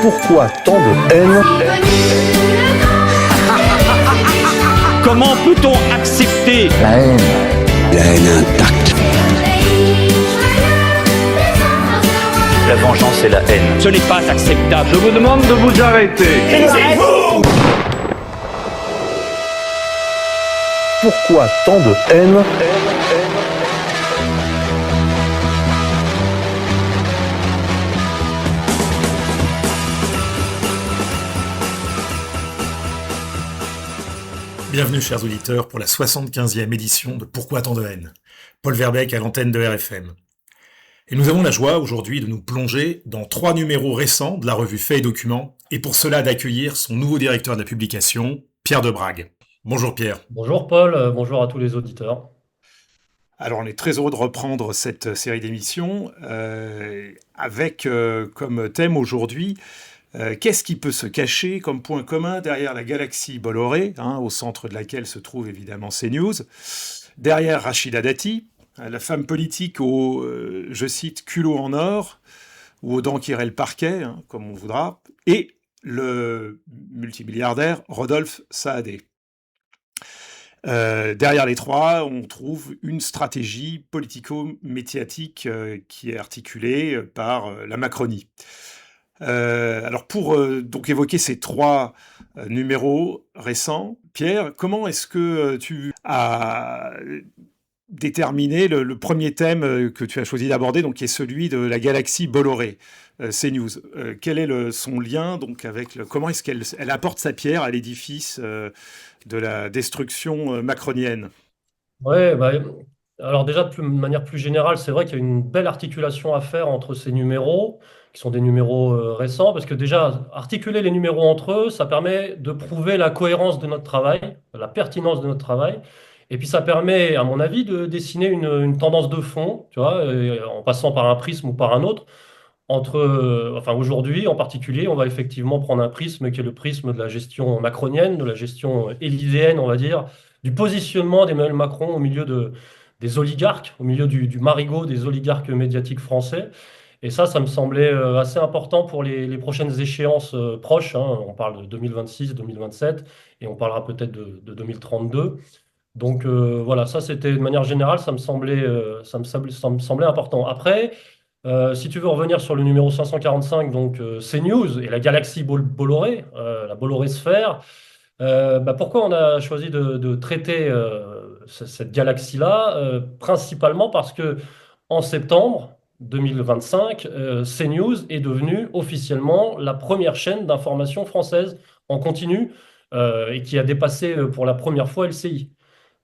Pourquoi tant de haine? Comment peut-on accepter La haine. La haine intacte. la vengeance et la haine? Ce n'est pas acceptable. Je vous demande de vous arrêter. Taisez-vous! Pourquoi tant de haine? Bienvenue chers auditeurs pour la 75e édition de Pourquoi tant de haine? Paul Verbeek à l'antenne de RFM. Et nous avons la joie aujourd'hui de nous plonger dans 3 numéros récents de la revue Faits et Documents, et pour cela d'accueillir son nouveau directeur de la publication, Pierre Debrague. Bonjour Pierre. Bonjour Paul, bonjour à tous les auditeurs. Alors on est très heureux de reprendre cette série d'émissions avec comme thème aujourd'hui qu'est-ce qui peut se cacher comme point commun derrière la galaxie Bolloré, au centre de laquelle se trouve évidemment CNews, derrière Rachida Dati, la femme politique au, je cite, culot en or, ou aux dents qui iraient le parquet, comme on voudra, et le multimilliardaire Rodolphe Saadé. Derrière les trois, on trouve une stratégie politico-médiatique qui est articulée par la Macronie. Alors pour donc évoquer ces 3 numéros récents, Pierre, comment est-ce que tu as déterminé le premier thème que tu as choisi d'aborder, donc qui est celui de la galaxie Bolloré, CNews. Quel est son lien donc avec comment est-ce qu'elle apporte sa pierre à l'édifice de la destruction macronienne? Ouais, alors déjà de manière plus générale, c'est vrai qu'il y a une belle articulation à faire entre ces numéros, qui sont des numéros récents, parce que déjà, articuler les numéros entre eux, ça permet de prouver la cohérence de notre travail, la pertinence de notre travail, et puis ça permet, à mon avis, de dessiner une tendance de fond, tu vois, en passant par un prisme ou par un autre. Enfin aujourd'hui, en particulier, on va effectivement prendre un prisme qui est le prisme de la gestion macronienne, de la gestion élyséenne, on va dire, du positionnement d'Emmanuel Macron au milieu des oligarques, au milieu du marigot des oligarques médiatiques français. Et ça me semblait assez important pour les prochaines échéances proches, hein. On parle de 2026, 2027, et on parlera peut-être de 2032. Donc voilà, ça c'était de manière générale, ça me semblait important. Après, si tu veux revenir sur le numéro 545, donc CNews et la galaxie Bolloré, la Bolloré sphère, pourquoi on a choisi de traiter cette galaxie-là? Principalement parce que en septembre 2025, CNews est devenue officiellement la première chaîne d'information française en continu et qui a dépassé pour la première fois LCI.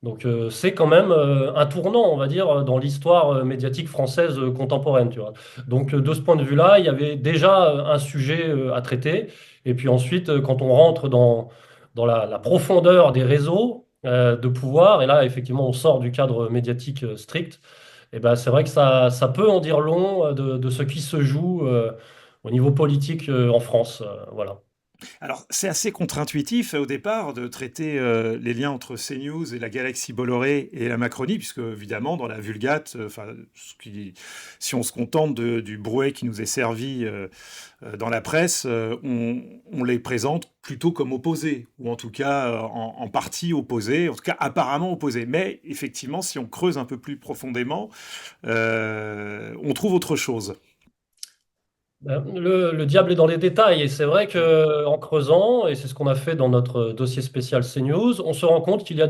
Donc c'est quand même un tournant, on va dire, dans l'histoire médiatique française contemporaine, tu vois. Donc de ce point de vue-là, il y avait déjà un sujet à traiter. Et puis ensuite, quand on rentre dans la profondeur des réseaux de pouvoir, et là, effectivement, on sort du cadre médiatique strict, et ben, c'est vrai que ça peut en dire long de ce qui se joue au niveau politique en France. Voilà. Alors, c'est assez contre-intuitif au départ de traiter les liens entre CNews et la galaxie Bolloré et la Macronie, puisque évidemment, dans la Vulgate, si on se contente du brouet qui nous est servi dans la presse, on les présente plutôt comme opposés, ou en tout cas en partie opposés, en tout cas apparemment opposés. Mais effectivement, si on creuse un peu plus profondément, on trouve autre chose. Le diable est dans les détails et c'est vrai que en creusant, et c'est ce qu'on a fait dans notre dossier spécial CNews, on se rend compte qu'il y a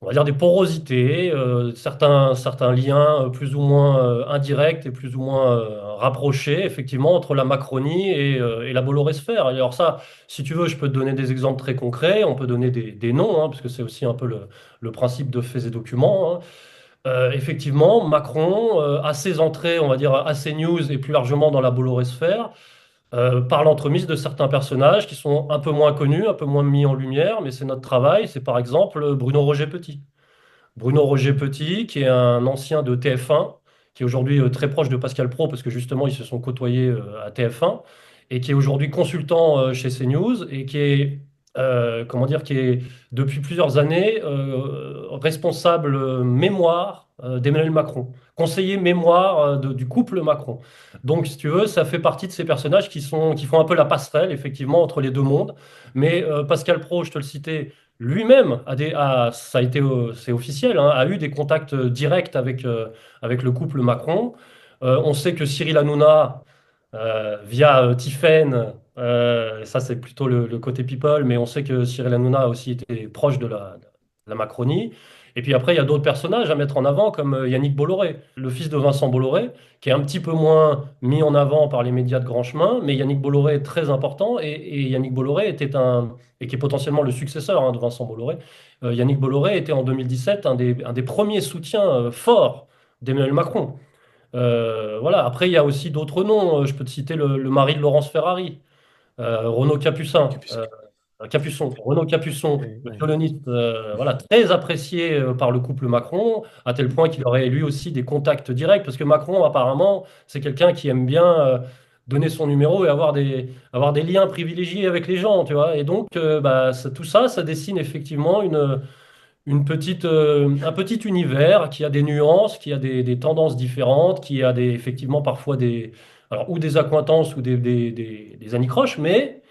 on va dire des porosités, certains liens plus ou moins indirects et plus ou moins rapprochés, effectivement, entre la Macronie et la Bolloré sphère. Alors ça, si tu veux, je peux te donner des exemples très concrets, on peut donner des noms, parce que c'est aussi un peu le principe de faits et documents, hein. Effectivement, Macron, à ses entrées, on va dire, à CNews et plus largement dans la Bolloré sphère, par l'entremise de certains personnages qui sont un peu moins connus, un peu moins mis en lumière, mais c'est notre travail. C'est par exemple Bruno Roger Petit. Bruno Roger Petit, qui est un ancien de TF1, qui est aujourd'hui très proche de Pascal Praud, parce que justement, ils se sont côtoyés à TF1, et qui est aujourd'hui consultant chez CNews, et qui est comment dire, qui est depuis plusieurs années responsable mémoire d'Emmanuel Macron, conseiller mémoire du couple Macron. Donc, si tu veux, ça fait partie de ces personnages qui font un peu la passerelle, effectivement, entre les deux mondes. Mais Pascal Praud, je te le citais, lui-même ça a été, c'est officiel, hein, a eu des contacts directs avec le couple Macron. On sait que Cyril Hanouna, via Tiphaine, ça c'est plutôt le côté people, mais on sait que Cyril Hanouna a aussi été proche de la Macronie. Et puis après, il y a d'autres personnages à mettre en avant, comme Yannick Bolloré, le fils de Vincent Bolloré, qui est un petit peu moins mis en avant par les médias de grand chemin, mais Yannick Bolloré est très important, et Yannick Bolloré et qui est potentiellement le successeur de Vincent Bolloré. Yannick Bolloré était en 2017 un des premiers soutiens forts d'Emmanuel Macron. Voilà. Après, il y a aussi d'autres noms. Je peux te citer le mari de Laurence Ferrari, Renaud Capucin, Capucin. Capuçon, Renaud Capuçon, Oui, le oui. violoniste, voilà, très apprécié par le couple Macron, à tel point qu'il aurait lui aussi des contacts directs, parce que Macron, apparemment, c'est quelqu'un qui aime bien donner son numéro et avoir des liens privilégiés avec les gens, tu vois. Et donc, bah, tout ça, ça dessine effectivement un petit univers qui a des nuances, qui a des tendances différentes, qui a effectivement parfois alors, ou des accointances ou des anicroches, mais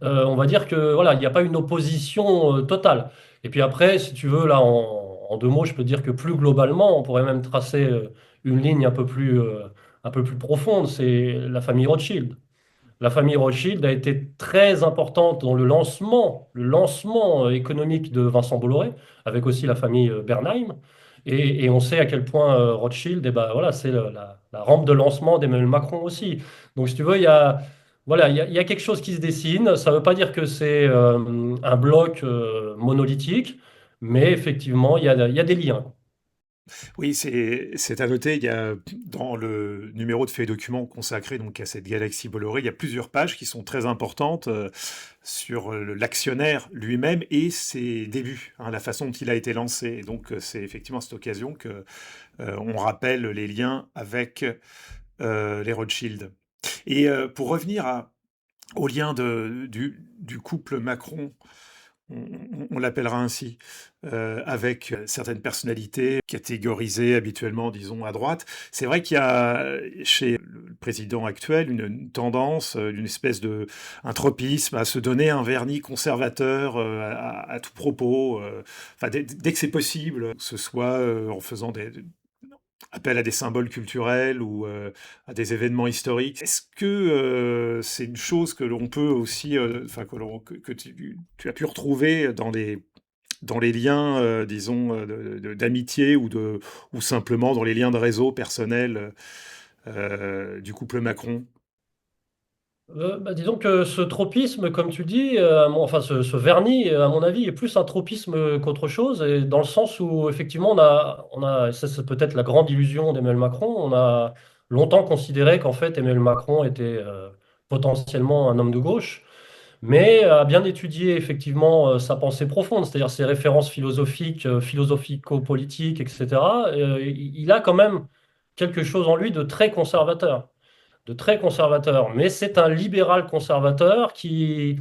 on va dire que voilà, il n'y a pas une opposition totale. Et puis après, si tu veux, là, en deux mots, je peux dire que plus globalement, on pourrait même tracer une ligne un peu plus profonde, c'est la famille Rothschild. La famille Rothschild a été très importante dans le lancement économique de Vincent Bolloré, avec aussi la famille Bernheim. Et on sait à quel point Rothschild, eh ben, voilà, c'est la rampe de lancement d'Emmanuel Macron aussi. Donc, si tu veux, voilà, il y a quelque chose qui se dessine. Ça ne veut pas dire que c'est un bloc monolithique, mais effectivement, il y a des liens. Oui, c'est à noter, il y a dans le numéro de fait et documents consacré donc à cette galaxie Bolloré, il y a plusieurs pages qui sont très importantes sur l'actionnaire lui-même et ses débuts, hein, la façon dont il a été lancé. Et donc c'est effectivement à cette occasion que on rappelle les liens avec les Rothschild. Et pour revenir au lien du couple Macron, on l'appellera ainsi, avec certaines personnalités catégorisées habituellement, disons, à droite. C'est vrai qu'il y a chez le président actuel une tendance, une espèce un tropisme à se donner un vernis conservateur à tout propos, enfin, dès que c'est possible, que ce soit en faisant appel à des symboles culturels ou à des événements historiques. Est-ce que c'est une chose que l'on peut aussi, enfin que tu as pu retrouver dans les liens, disons, d'amitié ou simplement dans les liens de réseau personnels du couple Macron? Bah, disons que ce tropisme, comme tu dis, enfin ce vernis, à mon avis, est plus un tropisme qu'autre chose, et dans le sens où effectivement ça c'est peut-être la grande illusion d'Emmanuel Macron, on a longtemps considéré qu'en fait Emmanuel Macron était potentiellement un homme de gauche, mais a bien étudié effectivement sa pensée profonde, c'est-à-dire ses références philosophiques, philosophico-politiques, etc. Il a quand même quelque chose en lui de très conservateur, mais c'est un libéral conservateur qui,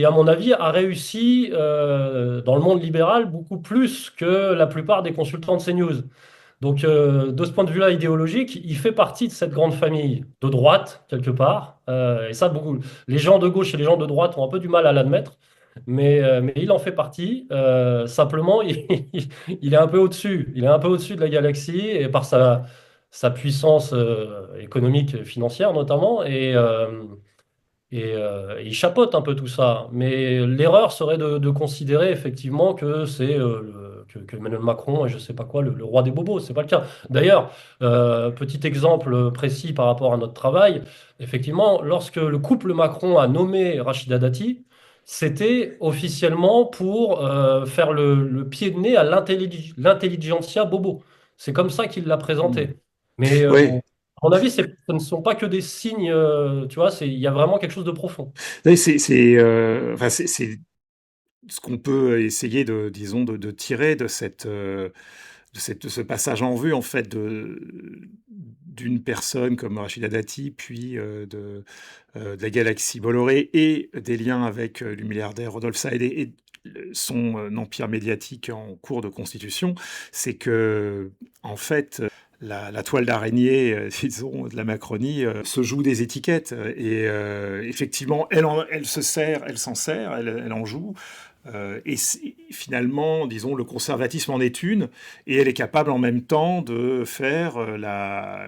à mon avis, a réussi dans le monde libéral beaucoup plus que la plupart des consultants de CNews. Donc, de ce point de vue-là idéologique, il fait partie de cette grande famille de droite, quelque part. Et ça, les gens de gauche et les gens de droite ont un peu du mal à l'admettre. Mais il en fait partie. Simplement, il est un peu au-dessus. Il est un peu au-dessus de la galaxie et par sa puissance économique et financière notamment. Et il chapeaute un peu tout ça. Mais l'erreur serait de considérer effectivement que c'est que Emmanuel Macron et je sais pas quoi, le roi des bobos. C'est pas le cas. D'ailleurs, petit exemple précis par rapport à notre travail, effectivement, lorsque le couple Macron a nommé Rachida Dati, c'était officiellement pour faire le pied de nez à l'intelligentsia bobo. C'est comme ça qu'il l'a Hmm. présenté. Mais Oui, à mon avis, ce ne sont pas que des signes, tu vois, il y a vraiment quelque chose de profond. oui, enfin, c'est ce qu'on peut essayer disons, de tirer de de ce passage en vue, en fait, d'une personne comme Rachida Dati, puis de la galaxie Bolloré, et des liens avec le milliardaire Rodolphe Saad et son empire médiatique en cours de constitution, c'est que, en fait, la toile d'araignée, disons, de la Macronie se joue des étiquettes. Et effectivement, elle s'en sert, elle en joue. Finalement, disons, le conservatisme en est une, et elle est capable en même temps de faire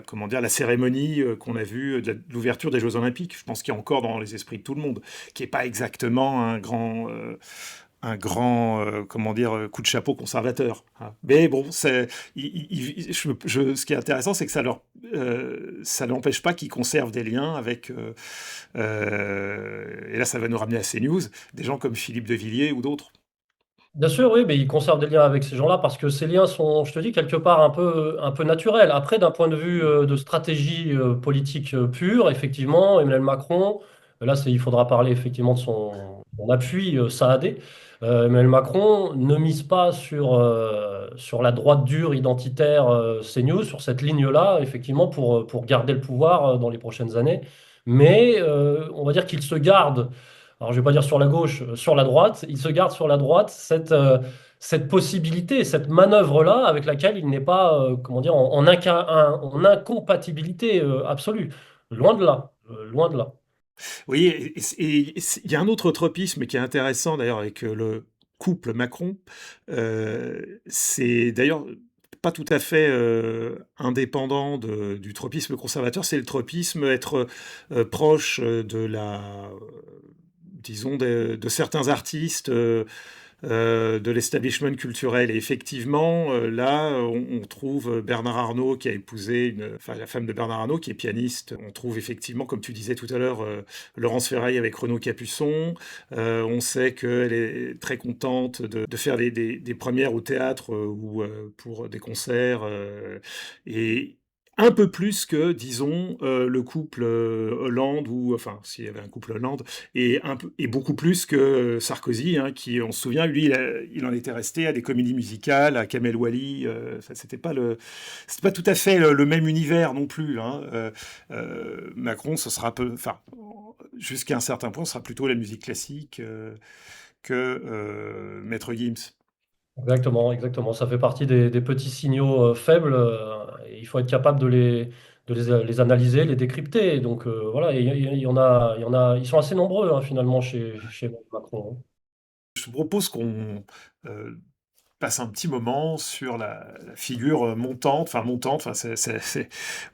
comment dire, la cérémonie qu'on a vue de l'ouverture des Jeux Olympiques. Je pense qu'il y a encore dans les esprits de tout le monde, qui n'est pas exactement un grand comment dire, coup de chapeau conservateur, hein. Mais bon, ce qui est intéressant, c'est que ça n'empêche pas qu'ils conservent des liens avec, et là ça va nous ramener à CNews, des gens comme Philippe de Villiers ou d'autres. Bien sûr, oui, mais il conserve des liens avec ces gens-là parce que ces liens sont, je te dis, quelque part un peu naturels. Après, d'un point de vue de stratégie politique pure, effectivement, Emmanuel Macron, là, il faudra parler effectivement de son appui saadé. Emmanuel Macron ne mise pas sur la droite dure identitaire CNews, sur cette ligne-là, effectivement, pour garder le pouvoir dans les prochaines années. Mais on va dire qu'il se garde, alors je vais pas dire sur la gauche, sur la droite, il se garde sur la droite cette possibilité, cette manœuvre-là avec laquelle il n'est pas, comment dire, en incompatibilité absolue. Loin de là, loin de là. Oui, il y a un autre tropisme qui est intéressant d'ailleurs avec le couple Macron. C'est d'ailleurs pas tout à fait indépendant du tropisme conservateur, c'est le tropisme être proche disons, de certains artistes, de l'establishment culturel. Et effectivement, là, on trouve Bernard Arnault qui a épousé enfin, la femme de Bernard Arnault qui est pianiste. On trouve effectivement, comme tu disais tout à l'heure, Laurence Ferraille avec Renaud Capuçon. On sait qu'elle est très contente de faire des premières au théâtre ou pour des concerts. Et un peu plus que, disons, le couple Hollande, ou enfin, s'il y avait un couple Hollande, et beaucoup plus que Sarkozy, hein, qui, on se souvient, lui, il en était resté à des comédies musicales, à Kamel Wally. Enfin, c'était pas tout à fait le même univers non plus, hein. Macron, ce sera enfin, jusqu'à un certain point, ce sera plutôt la musique classique que Maître Gims. Exactement, exactement. Ça fait partie des petits signaux faibles. Et il faut être capable les analyser, les décrypter. Donc voilà, et il y en a, ils sont assez nombreux hein, finalement chez Macron, hein. Je te propose qu'on passe un petit moment sur la figure montante, enfin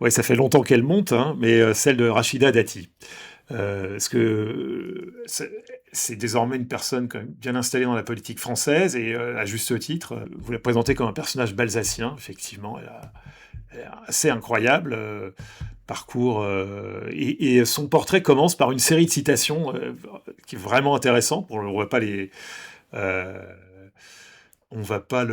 ouais, ça fait longtemps qu'elle monte, hein, mais celle de Rachida Dati. Parce que c'est désormais une personne quand même bien installée dans la politique française, et à juste titre, vous la présentez comme un personnage balsacien, effectivement, elle est assez incroyable, parcours, et son portrait commence par une série de citations qui est vraiment intéressante. On ne va pas euh, on va pas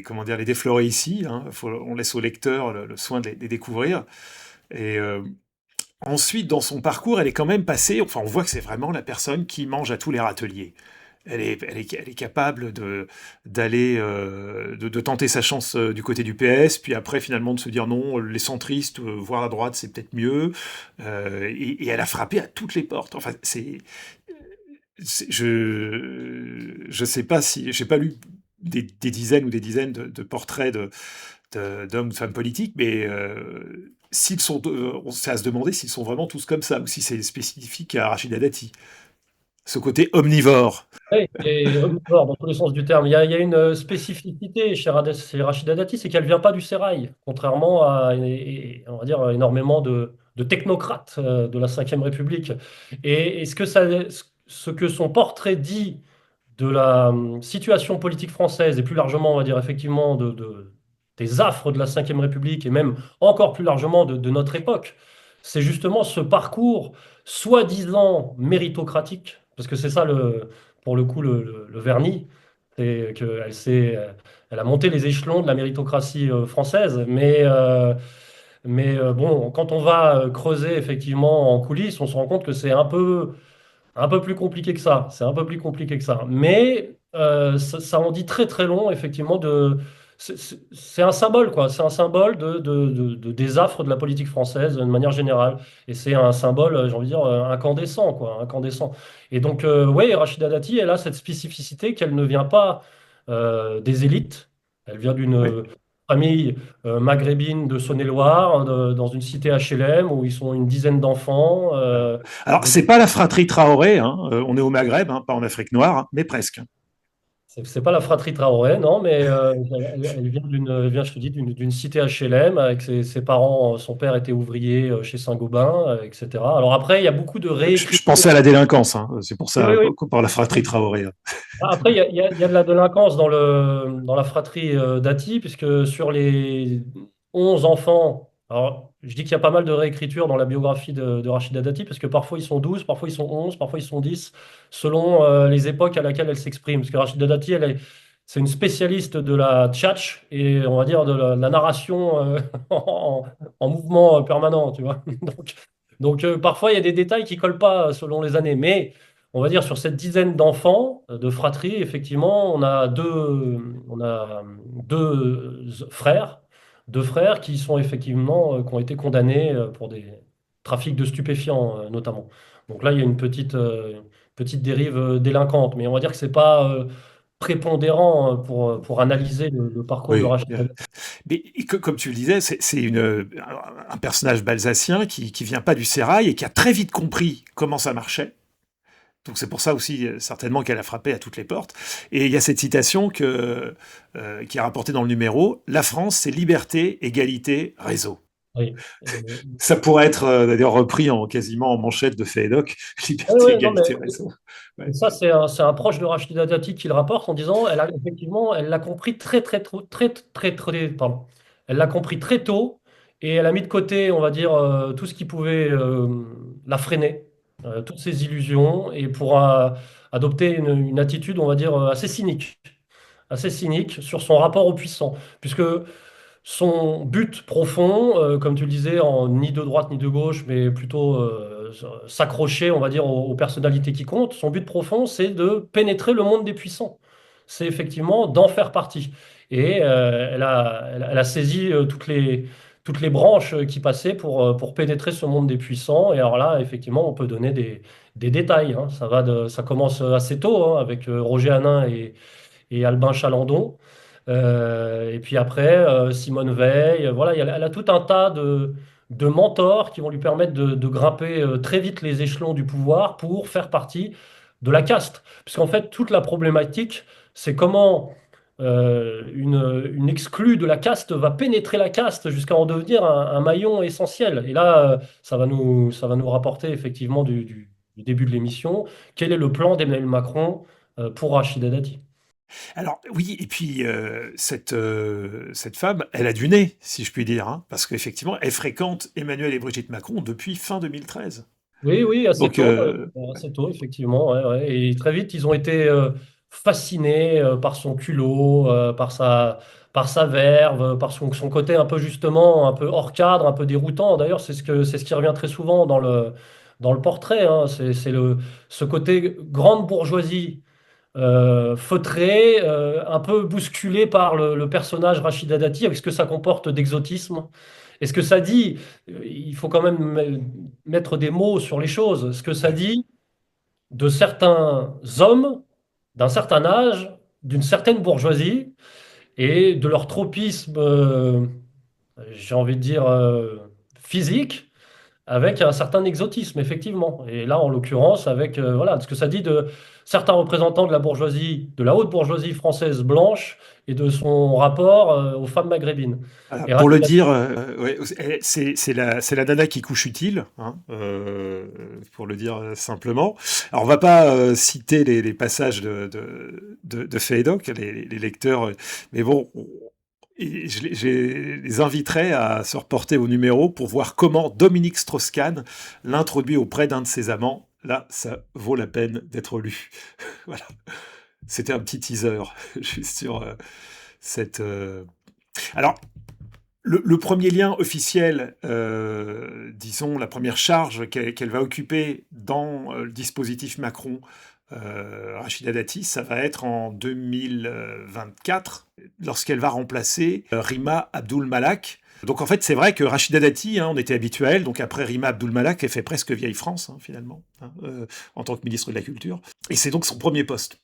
comment dire, les déflorer ici, hein. On laisse au lecteur le soin de les découvrir. Et ensuite, dans son parcours, elle est quand même passée, enfin on voit que c'est vraiment la personne qui mange à tous les râteliers. Elle est capable d'aller, de tenter sa chance du côté du PS, puis après finalement de se dire non, les centristes, voire la droite, c'est peut-être mieux. Et elle a frappé à toutes les portes. Enfin, je sais pas si, j'ai pas lu des dizaines ou des dizaines de portraits d'hommes ou de femmes politiques, mais s'ils sont, c'est à se demander s'ils sont vraiment tous comme ça, ou si c'est spécifique à Rachida Dati. Ce côté omnivore. Oui, et omnivore dans tous les sens du terme. Il y a une spécificité chez Rachida Dati, c'est qu'elle vient pas du sérail, contrairement à, on va dire, énormément de technocrates de la Ve République. Et ce que son portrait dit de la situation politique française, et plus largement, on va dire, effectivement, des affres de la Ve République, et même encore plus largement de notre époque, c'est justement ce parcours soi-disant méritocratique, parce que c'est ça, pour le coup, le vernis, c'est elle a monté les échelons de la méritocratie française, mais bon, quand on va creuser effectivement en coulisses, on se rend compte que c'est un peu plus compliqué que ça. C'est un peu plus compliqué que ça. Mais ça en dit très très long, effectivement, de c'est un symbole, quoi. C'est un symbole des affres de la politique française de manière générale. Et c'est un symbole, j'ai envie de dire, incandescent, quoi. Incandescent. Et donc, oui, Rachida Dati, elle a cette spécificité qu'elle ne vient pas des élites. Elle vient Oui. d'une famille maghrébine de Saône-et-Loire, dans une cité HLM où ils sont une dizaine d'enfants. Alors, c'est pas la fratrie Traoré, hein, on est au Maghreb, hein, pas en Afrique noire, hein, mais presque. C'est pas la fratrie Traoré, non, mais elle vient elle vient, je te dis, d'une cité HLM avec ses parents. Son père était ouvrier chez Saint-Gobain, etc. Alors après, il y a beaucoup de Je réécritures. pensais à la délinquance, hein, c'est pour Oui, ça, oui, par la fratrie oui. Traoré. Après, il y a de la délinquance dans la fratrie Dati, puisque sur les 11 enfants, alors je dis qu'il y a pas mal de réécritures dans la biographie de Rachida Dati, parce que parfois ils sont 12, parfois ils sont 11, parfois ils sont 10, selon les époques à laquelle elle s'exprime. Parce que Rachida Dati, c'est une spécialiste de la tchatch et on va dire de la narration en mouvement permanent, tu vois. Parfois il y a des détails qui collent pas selon les années, mais on va dire sur cette dizaine d'enfants de fratrie, effectivement, on a deux frères qui sont effectivement, qui ont été condamnés pour des trafics de stupéfiants, notamment. Donc là, il y a petite dérive délinquante, mais on va dire que c'est pas prépondérant pour analyser le parcours de Oui. Rachid Dati. Mais comme tu le disais, c'est un personnage balsacien qui vient pas du sérail et qui a très vite compris comment ça marchait. Donc c'est pour ça aussi certainement qu'elle a frappé à toutes les portes. Et il y a cette citation qui est rapportée dans le numéro: La France, c'est liberté, égalité, réseau. Oui. Ça pourrait être d'ailleurs repris quasiment en manchette de Fédoc: Ouais, Liberté, ouais, non, mais égalité, réseau. et Ouais. ça, c'est un proche de Rachida Dati qui le rapporte en disant, effectivement, elle l'a compris pardon. Elle l'a compris très tôt et elle a mis de côté, on va dire, tout ce qui pouvait la freiner, toutes ses illusions, et pour adopter une attitude, on va dire, assez cynique sur son rapport au puissant. Puisque son but profond, comme tu le disais, ni de droite ni de gauche, mais plutôt s'accrocher, on va dire, aux personnalités qui comptent, son but profond, c'est de pénétrer le monde des puissants. C'est effectivement d'en faire partie. Et elle a saisi toutes les branches qui passaient pour pénétrer ce monde des puissants. Et alors là, effectivement, on peut donner des détails, hein. Ça commence assez tôt, hein, avec Roger Hanin et Albin Chalandon. Et puis après, Simone Veil, voilà, elle a tout un tas de mentors qui vont lui permettre de grimper très vite les échelons du pouvoir pour faire partie de la caste. Puisqu'en fait, toute la problématique, c'est comment une exclue de la caste va pénétrer la caste jusqu'à en devenir un maillon essentiel. Et là, ça va nous rapporter effectivement du début de l'émission, quel est le plan d'Emmanuel Macron pour Rachida Dati. Alors oui, et puis cette femme, elle a du nez, si je puis dire, hein, parce qu'effectivement, elle fréquente Emmanuel et Brigitte Macron depuis fin 2013. Oui, oui, Donc assez tôt, effectivement. Ouais, ouais. Et très vite, ils ont été fascinés par son culot, par sa verve, par son côté un peu justement, un peu hors cadre, un peu déroutant. D'ailleurs, c'est ce qui revient très souvent dans le portrait, hein. Ce côté grande bourgeoisie feutré, un peu bousculé par le personnage Rachida Dati, avec ce que ça comporte d'exotisme. Et ce que ça dit, il faut quand même mettre des mots sur les choses. Ce que ça ouais. dit de certains hommes d'un certain âge, d'une certaine bourgeoisie, et de leur tropisme, j'ai envie de dire, physique, avec un certain exotisme, effectivement. Et là, en l'occurrence, avec voilà, ce que ça dit de certains représentants de la bourgeoisie, de la haute bourgeoisie française blanche, et de son rapport aux femmes maghrébines. Voilà, Et pour le Rachida. dire, ouais, c'est la nana qui couche utile, hein, pour le dire simplement. Alors on va pas citer les passages de Fédoc, les lecteurs, mais bon, je les inviterai à se reporter au numéro pour voir comment Dominique Strauss-Kahn l'introduit auprès d'un de ses amants. Là, ça vaut la peine d'être lu. Voilà. C'était un petit teaser, juste sur cette. Alors, le premier lien officiel, disons, la première charge qu'elle va occuper dans le dispositif Macron Rachida Dati, ça va être en 2024, lorsqu'elle va remplacer Rima Abdul Malak. Donc en fait, c'est vrai que Rachida Dati, on était habitué à elle, donc après Rima Abdul Malak, elle fait presque vieille France, finalement, en tant que ministre de la Culture. Et c'est donc son premier poste.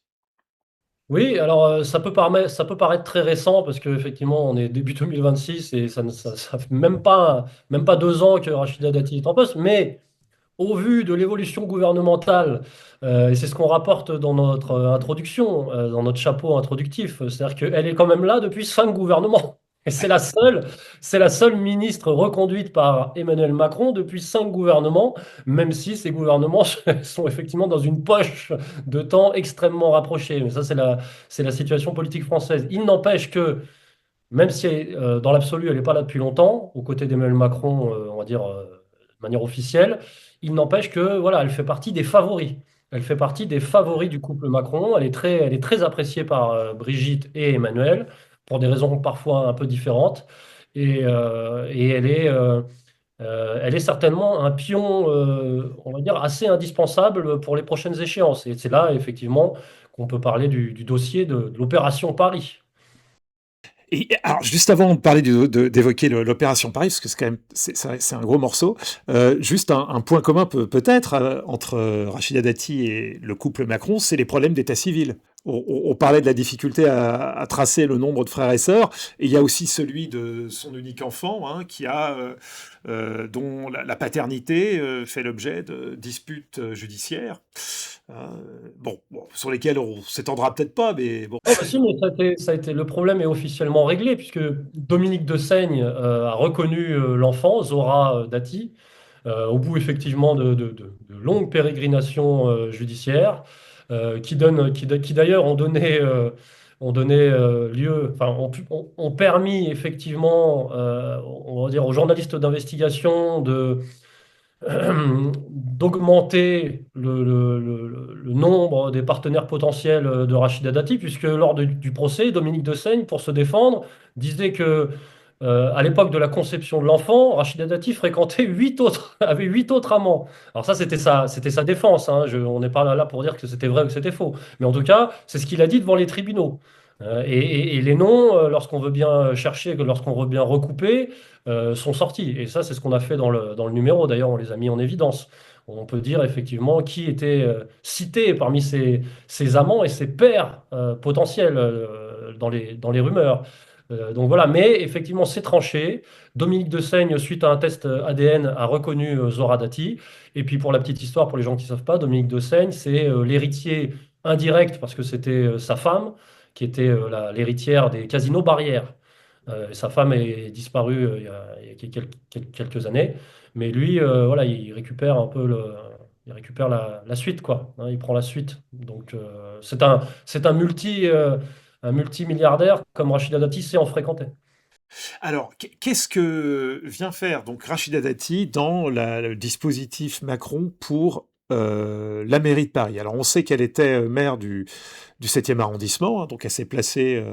Oui, alors ça peut paraître très récent parce qu'effectivement on est début 2026 et ça fait même pas 2 ans que Rachida Dati est en poste, mais au vu de l'évolution gouvernementale, et c'est ce qu'on rapporte dans notre introduction, dans notre chapeau introductif, c'est-à-dire qu'elle est quand même là depuis 5 gouvernements. Et c'est la seule ministre reconduite par Emmanuel Macron depuis 5 gouvernements, même si ces gouvernements sont effectivement dans une poche de temps extrêmement rapprochée. Mais ça, c'est la situation politique française. Il n'empêche que, même si dans l'absolu, elle n'est pas là depuis longtemps, aux côtés d'Emmanuel Macron, on va dire de manière officielle, il n'empêche que voilà, elle fait partie des favoris. Elle fait partie des favoris du couple Macron. Elle est très appréciée par Brigitte et Emmanuel, pour des raisons parfois un peu différentes. Et elle est certainement un pion, on va dire, assez indispensable pour les prochaines échéances. Et c'est là, effectivement, qu'on peut parler du dossier de l'opération Paris. Et alors, juste avant de parler d'évoquer l'opération Paris, parce que c'est quand même c'est un gros morceau, juste un point commun peut-être entre Rachida Dati et le couple Macron, c'est les problèmes d'état civil. On parlait de la difficulté à tracer le nombre de frères et sœurs, et il y a aussi celui de son unique enfant, dont la paternité fait l'objet de disputes judiciaires, sur lesquelles on s'étendra peut-être pas, mais bon. Oh, bah si, mais ça a été, le problème est officiellement réglé, puisque Dominique de Seigne a reconnu l'enfant, Zora Dati, au bout effectivement de longues pérégrinations judiciaires, qui d'ailleurs ont donné lieu, enfin, ont permis effectivement, on va dire, aux journalistes d'investigation d'augmenter le nombre des partenaires potentiels de Rachida Dati, puisque lors du procès, Dominique de Seigne, pour se défendre, disait que à l'époque de la conception de l'enfant, Rachida Dati fréquentait avait 8 autres amants. Alors ça, c'était sa défense, hein. On n'est pas là pour dire que c'était vrai ou que c'était faux. Mais en tout cas, c'est ce qu'il a dit devant les tribunaux. Et les noms, lorsqu'on veut bien chercher, lorsqu'on veut bien recouper, sont sortis. Et ça, c'est ce qu'on a fait dans le numéro. D'ailleurs, on les a mis en évidence. On peut dire effectivement qui était cité parmi ses amants et ses pairs potentiels dans les rumeurs. Donc voilà, mais effectivement, c'est tranché. Dominique de Seigne, suite à un test ADN, a reconnu Zora Dati. Et puis pour la petite histoire, pour les gens qui ne savent pas, Dominique de Seigne, c'est l'héritier indirect, parce que c'était sa femme, qui était l'héritière des casinos Barrières. Sa femme est disparue il y a quelques années, mais lui, voilà, il récupère un peu il récupère la suite, quoi. Hein, il prend la suite. Donc c'est un multimilliardaire comme Rachida Dati sait en fréquenter. Alors, qu'est-ce que vient faire donc Rachida Dati dans le dispositif Macron pour la mairie de Paris? Alors, on sait qu'elle était maire du 7e arrondissement, donc elle s'est placée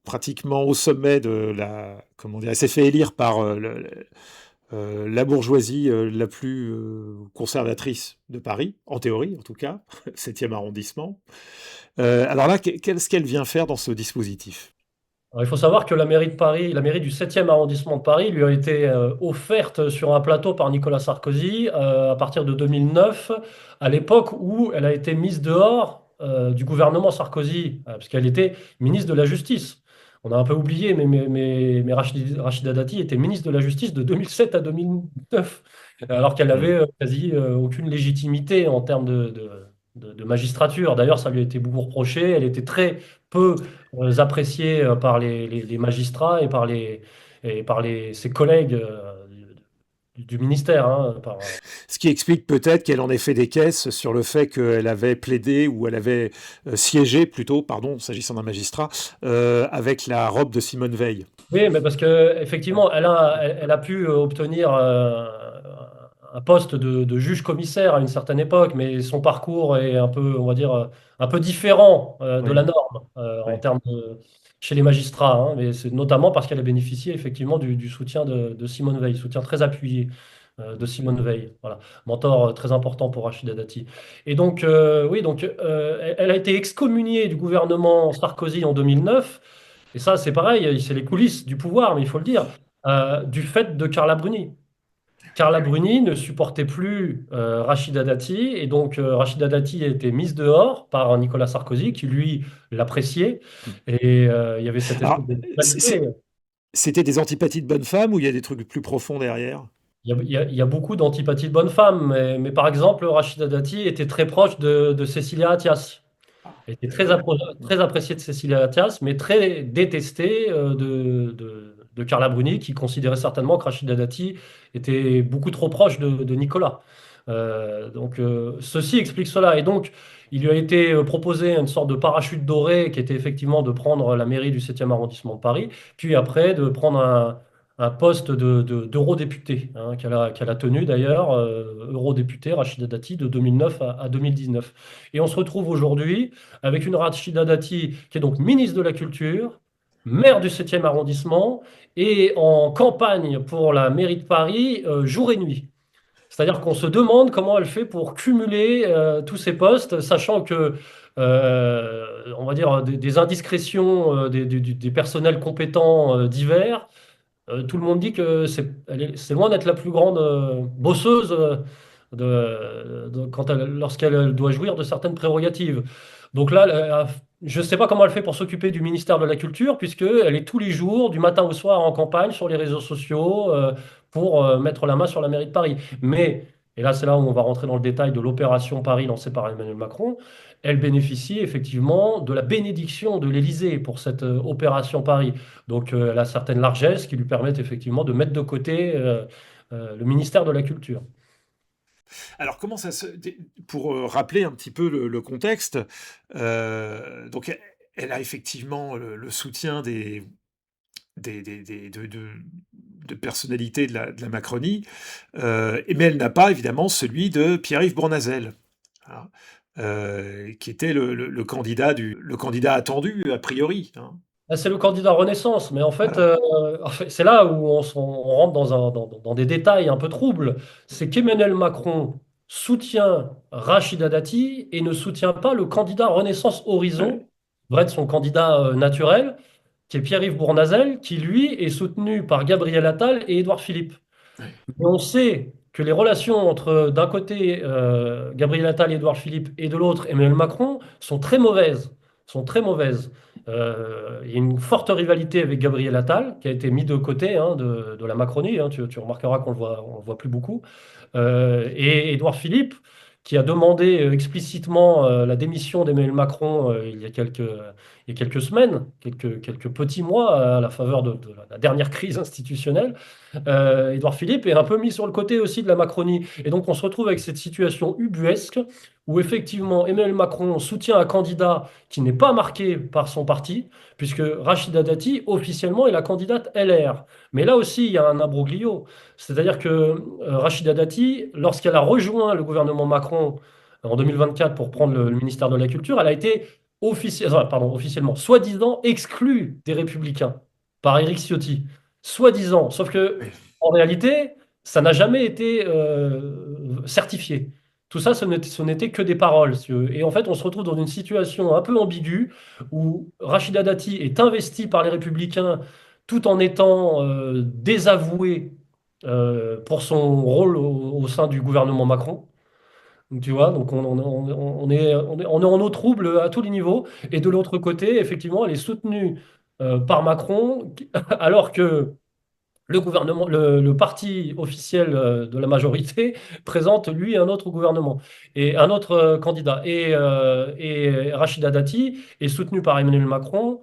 pratiquement au sommet de comment dire, elle s'est fait élire par la bourgeoisie la plus conservatrice de Paris, en théorie en tout cas, 7e arrondissement. Alors là, qu'est-ce qu'elle vient faire dans ce dispositif? Alors, il faut savoir que la mairie de Paris, la mairie du 7e arrondissement de Paris, lui a été offerte sur un plateau par Nicolas Sarkozy à partir de 2009, à l'époque où elle a été mise dehors du gouvernement Sarkozy, parce qu'elle était ministre de la Justice. On a un peu oublié, mais Rachida Dati était ministre de la Justice de 2007 à 2009, alors qu'elle n'avait quasi aucune légitimité en termes de magistrature. D'ailleurs, ça lui a été beaucoup reproché. Elle était très peu appréciée par les magistrats et par ses collègues du ministère. Hein, Ce qui explique peut-être qu'elle en ait fait des caisses sur le fait qu'elle avait plaidé ou elle avait siégé plutôt, pardon, s'agissant d'un magistrat, avec la robe de Simone Veil. Oui, mais parce que effectivement, elle a pu obtenir un poste de juge-commissaire à une certaine époque, mais son parcours est un peu, on va dire, un peu différent de Oui, la norme en oui. termes chez les magistrats. Hein, mais c'est notamment parce qu'elle a bénéficié effectivement du soutien de Simone Veil, soutien très appuyé de Simone Veil. Voilà, mentor très important pour Rachida Dati. Et donc, oui, donc, elle a été excommuniée du gouvernement Sarkozy en 2009. Et ça, c'est pareil, c'est les coulisses du pouvoir, mais il faut le dire, du fait de Carla Bruni. Carla Bruni ne supportait plus Rachida Dati, et donc Rachida Dati a été mise dehors par Nicolas Sarkozy, qui lui l'appréciait, et il y avait cette espèce Alors, de c'est- dualité. c'est- c'était des antipathies de bonne femme ou il y a des trucs plus profonds derrière? Il y a beaucoup d'antipathies de bonnes femmes, mais par exemple, Rachida Dati était très proche de Cécilia Attias. Elle était très appréciée de Cécilia Attias, mais très détestée de Carla Bruni, qui considérait certainement que Rachida Dati était beaucoup trop proche de Nicolas. Donc, ceci explique cela. Et donc, il lui a été proposé une sorte de parachute doré, qui était effectivement de prendre la mairie du 7e arrondissement de Paris, puis après de prendre un poste d'eurodéputé, hein, qu'elle a tenu d'ailleurs, eurodéputé Rachida Dati de 2009 à 2019. Et on se retrouve aujourd'hui avec une Rachida Dati qui est donc ministre de la Culture, maire du 7e arrondissement et en campagne pour la mairie de Paris jour et nuit. C'est-à-dire qu'on se demande comment elle fait pour cumuler tous ces postes, sachant que, on va dire, des indiscrétions des personnels compétents divers. Tout le monde dit que c'est loin d'être la plus grande bosseuse lorsqu'elle doit jouir de certaines prérogatives. Donc là, je ne sais pas comment elle fait pour s'occuper du ministère de la Culture, puisqu'elle est tous les jours, du matin au soir, en campagne sur les réseaux sociaux pour mettre la main sur la mairie de Paris. Mais, et là c'est là où on va rentrer dans le détail de l'opération Paris lancée par Emmanuel Macron, elle bénéficie effectivement de la bénédiction de l'Élysée pour cette opération Paris. Donc, elle a certaines largesses qui lui permettent effectivement de mettre de côté le ministère de la Culture. Alors, pour rappeler un petit peu le contexte, donc elle a effectivement le soutien de personnalités de la Macronie, mais elle n'a pas évidemment celui de Pierre-Yves Bournazel, hein, qui était le candidat attendu a priori, hein. Là, c'est le candidat Renaissance, mais Voilà. en fait, c'est là où on rentre dans des détails un peu troubles. C'est qu'Emmanuel Macron soutient Rachida Dati et ne soutient pas le candidat Renaissance Horizon, Ouais. vrai de son candidat naturel, qui est Pierre-Yves Bournazel, qui lui est soutenu par Gabriel Attal et Édouard Philippe. Ouais. Mais on sait que les relations entre, d'un côté, Gabriel Attal et Édouard Philippe, et de l'autre, Emmanuel Macron, sont très mauvaises. Sont très mauvaises. Il y a une forte rivalité avec Gabriel Attal, qui a été mis de côté hein, de la Macronie. Hein. Tu remarqueras qu'on le voit plus beaucoup. Et Édouard Philippe, qui a demandé explicitement la démission d'Emmanuel Macron il y a quelques semaines, quelques petits mois, à la faveur de la dernière crise institutionnelle. Édouard Philippe est un peu mis sur le côté aussi de la Macronie. Et donc on se retrouve avec cette situation ubuesque où effectivement Emmanuel Macron soutient un candidat qui n'est pas marqué par son parti, puisque Rachida Dati, officiellement, est la candidate LR. Mais là aussi, il y a un imbroglio. C'est-à-dire que Rachida Dati, lorsqu'elle a rejoint le gouvernement Macron en 2024 pour prendre le ministère de la Culture, elle a été officiellement, soi-disant exclue des Républicains par Éric Ciotti. Soi-disant. Sauf que, Ouais. en réalité, ça n'a jamais été certifié. Tout ça, ce n'était que des paroles. Si tu veux. Et en fait, on se retrouve dans une situation un peu ambiguë où Rachida Dati est investie par les Républicains tout en étant désavouée pour son rôle au sein du gouvernement Macron. Donc, tu vois, donc on est en eau trouble à tous les niveaux. Et de l'autre côté, effectivement, elle est soutenue par Macron, alors que le gouvernement, le parti officiel de la majorité présente lui un autre gouvernement et un autre candidat. Et Rachida Dati est soutenue par Emmanuel Macron,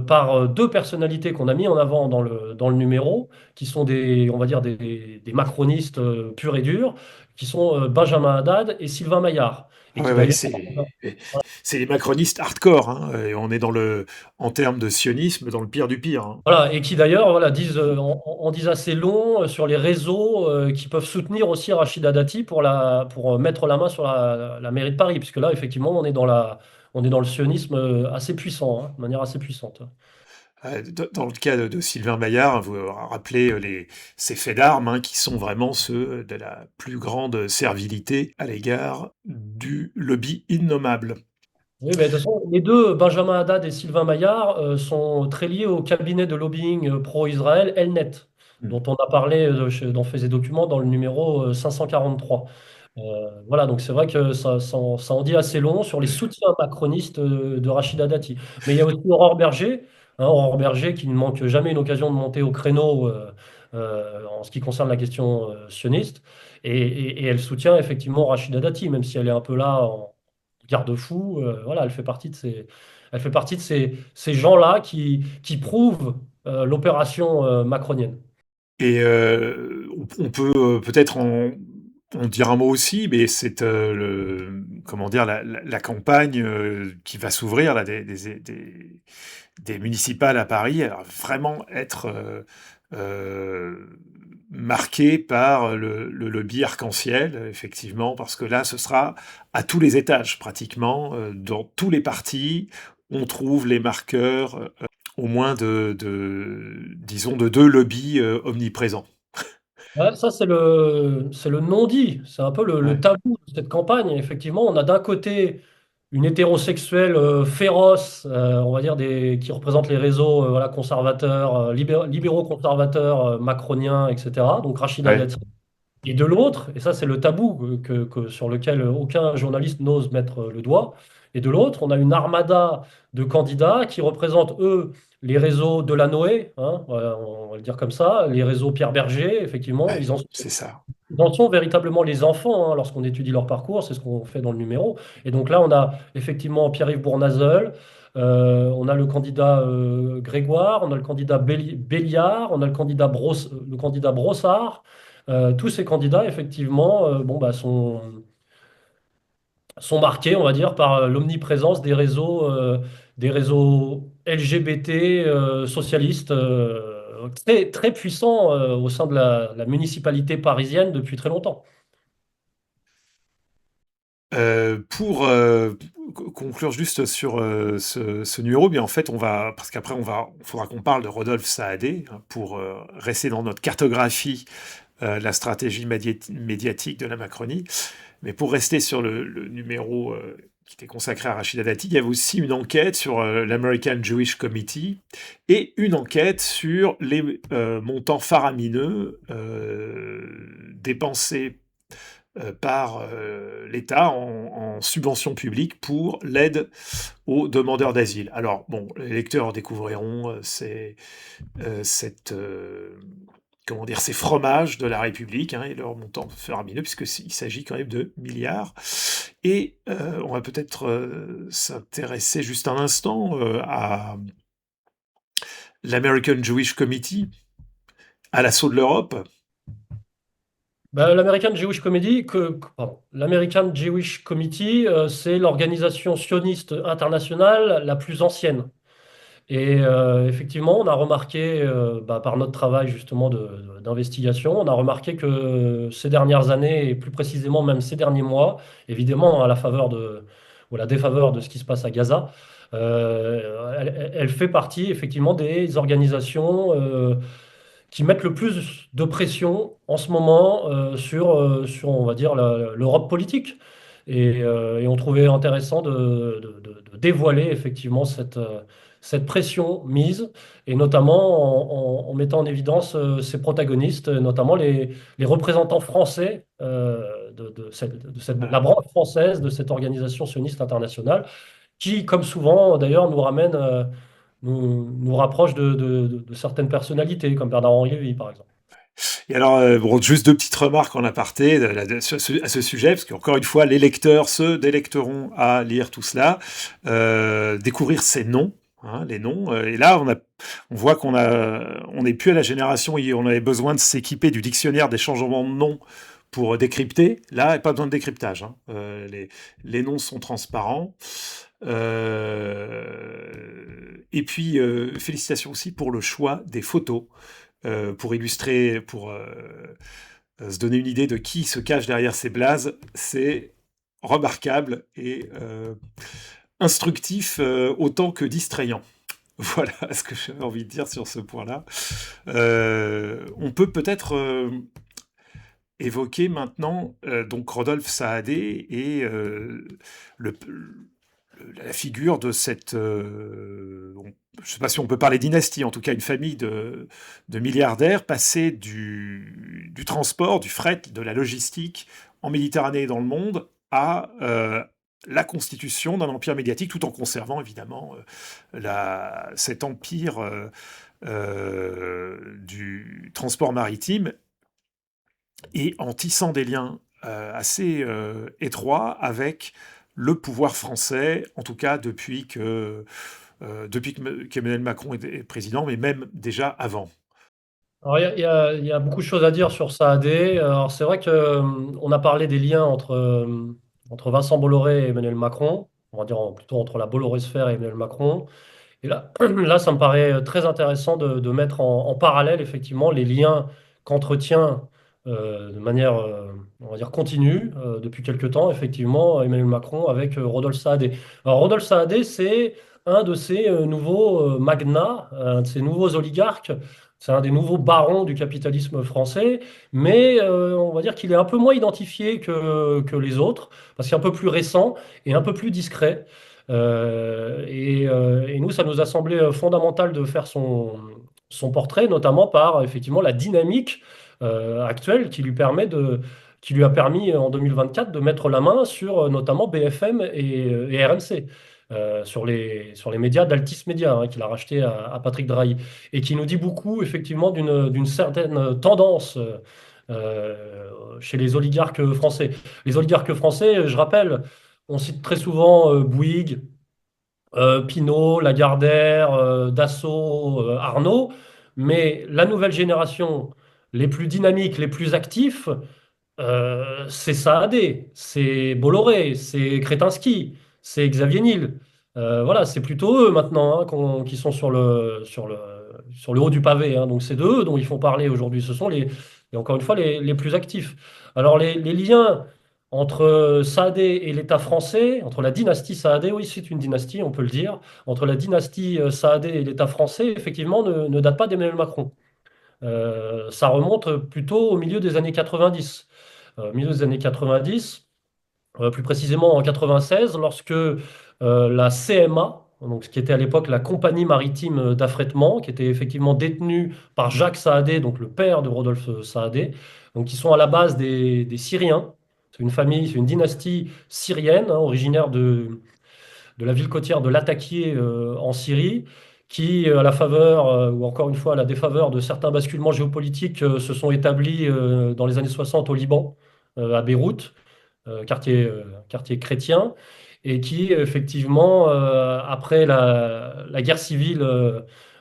par deux personnalités qu'on a mis en avant dans le numéro, qui sont on va dire des macronistes purs et durs, qui sont Benjamin Haddad et Sylvain Maillard. Et Ouais, qui ouais, d'ailleurs, c'est les macronistes hardcore, hein, et on est en termes de sionisme, dans le pire du pire, hein. voilà, et qui d'ailleurs voilà, disent assez long sur les réseaux qui peuvent soutenir aussi Rachida Dati pour mettre la main sur la mairie de Paris, puisque là, effectivement, on est dans le sionisme assez puissant, hein, de manière assez puissante. Dans le cas de Sylvain Maillard, vous rappelez ces faits d'armes, hein, qui sont vraiment ceux de la plus grande servilité à l'égard du lobby innommable. Oui, mais de toute façon, les deux, Benjamin Haddad et Sylvain Maillard, sont très liés au cabinet de lobbying pro-Israël Elnet, Mm. dont on a parlé dans Faits et Documents dans le numéro 543. Voilà, donc c'est vrai que ça en dit assez long sur les soutiens macronistes de Rachida Dati. Mais il y a aussi Aurore Berger, hein, Aurore Berger qui ne manque jamais une occasion de monter au créneau en ce qui concerne la question sioniste. Et elle soutient effectivement Rachida Dati, même si elle est un peu là en garde-fou. Voilà, elle fait partie de ces gens-là qui prouvent l'opération macronienne. Et on peut peut-être en dire un mot aussi, mais c'est comment dire, la campagne qui va s'ouvrir là, des municipales à Paris, elle va vraiment être marquée par le lobby arc-en-ciel, effectivement, parce que là, ce sera à tous les étages, pratiquement, dans tous les partis, on trouve les marqueurs au moins disons, de deux lobbies omniprésents. Ouais, ça, c'est le non-dit. C'est un peu le Ouais, tabou de cette campagne. Effectivement, on a d'un côté une hétérosexuelle féroce, on va dire, qui représente les réseaux voilà, conservateurs, libéraux conservateurs, macroniens, etc. Donc Rachida ouais. Dati. Et de l'autre, et ça c'est le tabou sur lequel aucun journaliste n'ose mettre le doigt, et de l'autre, on a une armada de candidats qui représentent, eux, les réseaux Delanoë, hein, voilà, on va le dire comme ça, les réseaux Pierre Berger, effectivement, Ouais, c'est ça. ils en sont véritablement les enfants, hein, lorsqu'on étudie leur parcours, c'est ce qu'on fait dans le numéro. Et donc là, on a effectivement Pierre-Yves Bournazeul, on a le candidat Grégoire, on a le candidat Béliard, on a le candidat Brossard. Tous ces candidats, effectivement, bon, bah, sont marqués, on va dire, par l'omniprésence des réseaux LGBT socialistes très, très puissants au sein de la municipalité parisienne depuis très longtemps. Pour conclure juste sur ce numéro, bien en fait, parce qu'après il faudra qu'on parle de Rodolphe Saadé, hein, pour rester dans notre cartographie de la stratégie médiatique de la Macronie. Mais pour rester sur le numéro qui était consacré à Rachida Dati, il y avait aussi une enquête sur l'American Jewish Committee et une enquête sur les montants faramineux dépensés par l'État en subventions publiques pour l'aide aux demandeurs d'asile. Alors, bon, les lecteurs découvriront comment dire, ces fromages de la République, hein, et leur montant faramineux, puisqu'il s'agit quand même de milliards. Et on va peut-être s'intéresser juste un instant à l'American Jewish Committee, à l'assaut de l'Europe. Ben, l'American Jewish Committee, c'est l'organisation sioniste internationale la plus ancienne. Et effectivement, on a remarqué, par notre travail justement d'investigation, on a remarqué que ces dernières années, et plus précisément même ces derniers mois, évidemment à la faveur ou à la défaveur de ce qui se passe à Gaza, elle fait partie effectivement des organisations qui mettent le plus de pression en ce moment sur, on va dire, l'Europe politique. Et on trouvait intéressant de dévoiler effectivement cette pression mise, et notamment en mettant en évidence ces protagonistes, notamment les représentants français Voilà. la branche française de cette organisation sioniste internationale, qui, comme souvent d'ailleurs, nous ramène, nous rapproche de certaines personnalités, comme Bernard-Henri Lévy, par exemple. Et alors, bon, juste deux petites remarques en aparté à ce sujet, parce qu'encore une fois, les lecteurs se délecteront à lire tout cela, découvrir ces noms, hein, les noms. Et là, on voit on n'est plus à la génération où on avait besoin de s'équiper du dictionnaire des changements de noms pour décrypter. Là, il n'y a pas besoin de décryptage, hein. Les noms sont transparents. Et puis, félicitations aussi pour le choix des photos, pour illustrer, pour se donner une idée de qui se cache derrière ces blazes. C'est remarquable et instructif autant que distrayant. Voilà ce que j'avais envie de dire sur ce point-là. On peut peut-être évoquer maintenant donc Rodolphe Saadé et le, la figure de cette... je ne sais pas si on peut parler dynastie, en tout cas une famille de milliardaires passés du transport, du fret, de la logistique en Méditerranée et dans le monde à la constitution d'un empire médiatique, tout en conservant évidemment cet empire du transport maritime et en tissant des liens assez étroits avec le pouvoir français, en tout cas qu'Emmanuel Macron est président, mais même déjà avant. Alors, il y a beaucoup de choses à dire sur Saadé. Alors, c'est vrai que, on a parlé des liens entre Vincent Bolloré et Emmanuel Macron, on va dire plutôt entre la Bolloré-sphère et Emmanuel Macron. Et là, là, ça me paraît très intéressant de mettre en parallèle effectivement les liens qu'entretient de manière, on va dire, continue depuis quelque temps, effectivement, Emmanuel Macron avec Rodolphe Saadé. Alors, Rodolphe Saadé, c'est un de ces nouveaux magnats, un de ces nouveaux oligarques. C'est un des nouveaux barons du capitalisme français, mais on va dire qu'il est un peu moins identifié que les autres, parce qu'il est un peu plus récent et un peu plus discret. Et nous, ça nous a semblé fondamental de faire son portrait, notamment par effectivement la dynamique actuelle qui lui a permis en 2024 de mettre la main sur notamment BFM et RMC. Sur les médias d'Altis Média, hein, qu'il a racheté à Patrick Drahi, et qui nous dit beaucoup effectivement d'une certaine tendance chez les oligarques français. Les oligarques français, je rappelle, on cite très souvent Bouygues, Pinault, Lagardère, Dassault, Arnaud, mais la nouvelle génération, les plus dynamiques, les plus actifs, c'est Saadé, c'est Bolloré, c'est Kretinsky, c'est Xavier Niel. Voilà, c'est plutôt eux maintenant, hein, qui sont sur le haut du pavé, hein. Donc c'est de eux dont ils font parler aujourd'hui. Ce sont et encore une fois les plus actifs. Alors les liens entre Saadé et l'État français, entre la dynastie Saadé, oui, c'est une dynastie, on peut le dire, entre la dynastie Saadé et l'État français, effectivement, ne date pas d'Emmanuel Macron. Ça remonte plutôt au milieu des années 90. Milieu des années 90, plus précisément en 96, lorsque la CMA, donc ce qui était à l'époque la Compagnie maritime d'affrètement, qui était effectivement détenue par Jacques Saadé, donc le père de Rodolphe Saadé, donc qui sont à la base des Syriens. C'est une famille, c'est une dynastie syrienne, hein, originaire de la ville côtière de Latakia en Syrie, qui, à la faveur, ou encore une fois à la défaveur de certains basculements géopolitiques, se sont établis dans les années 60 au Liban, à Beyrouth, quartier chrétien, et qui, effectivement, après la guerre civile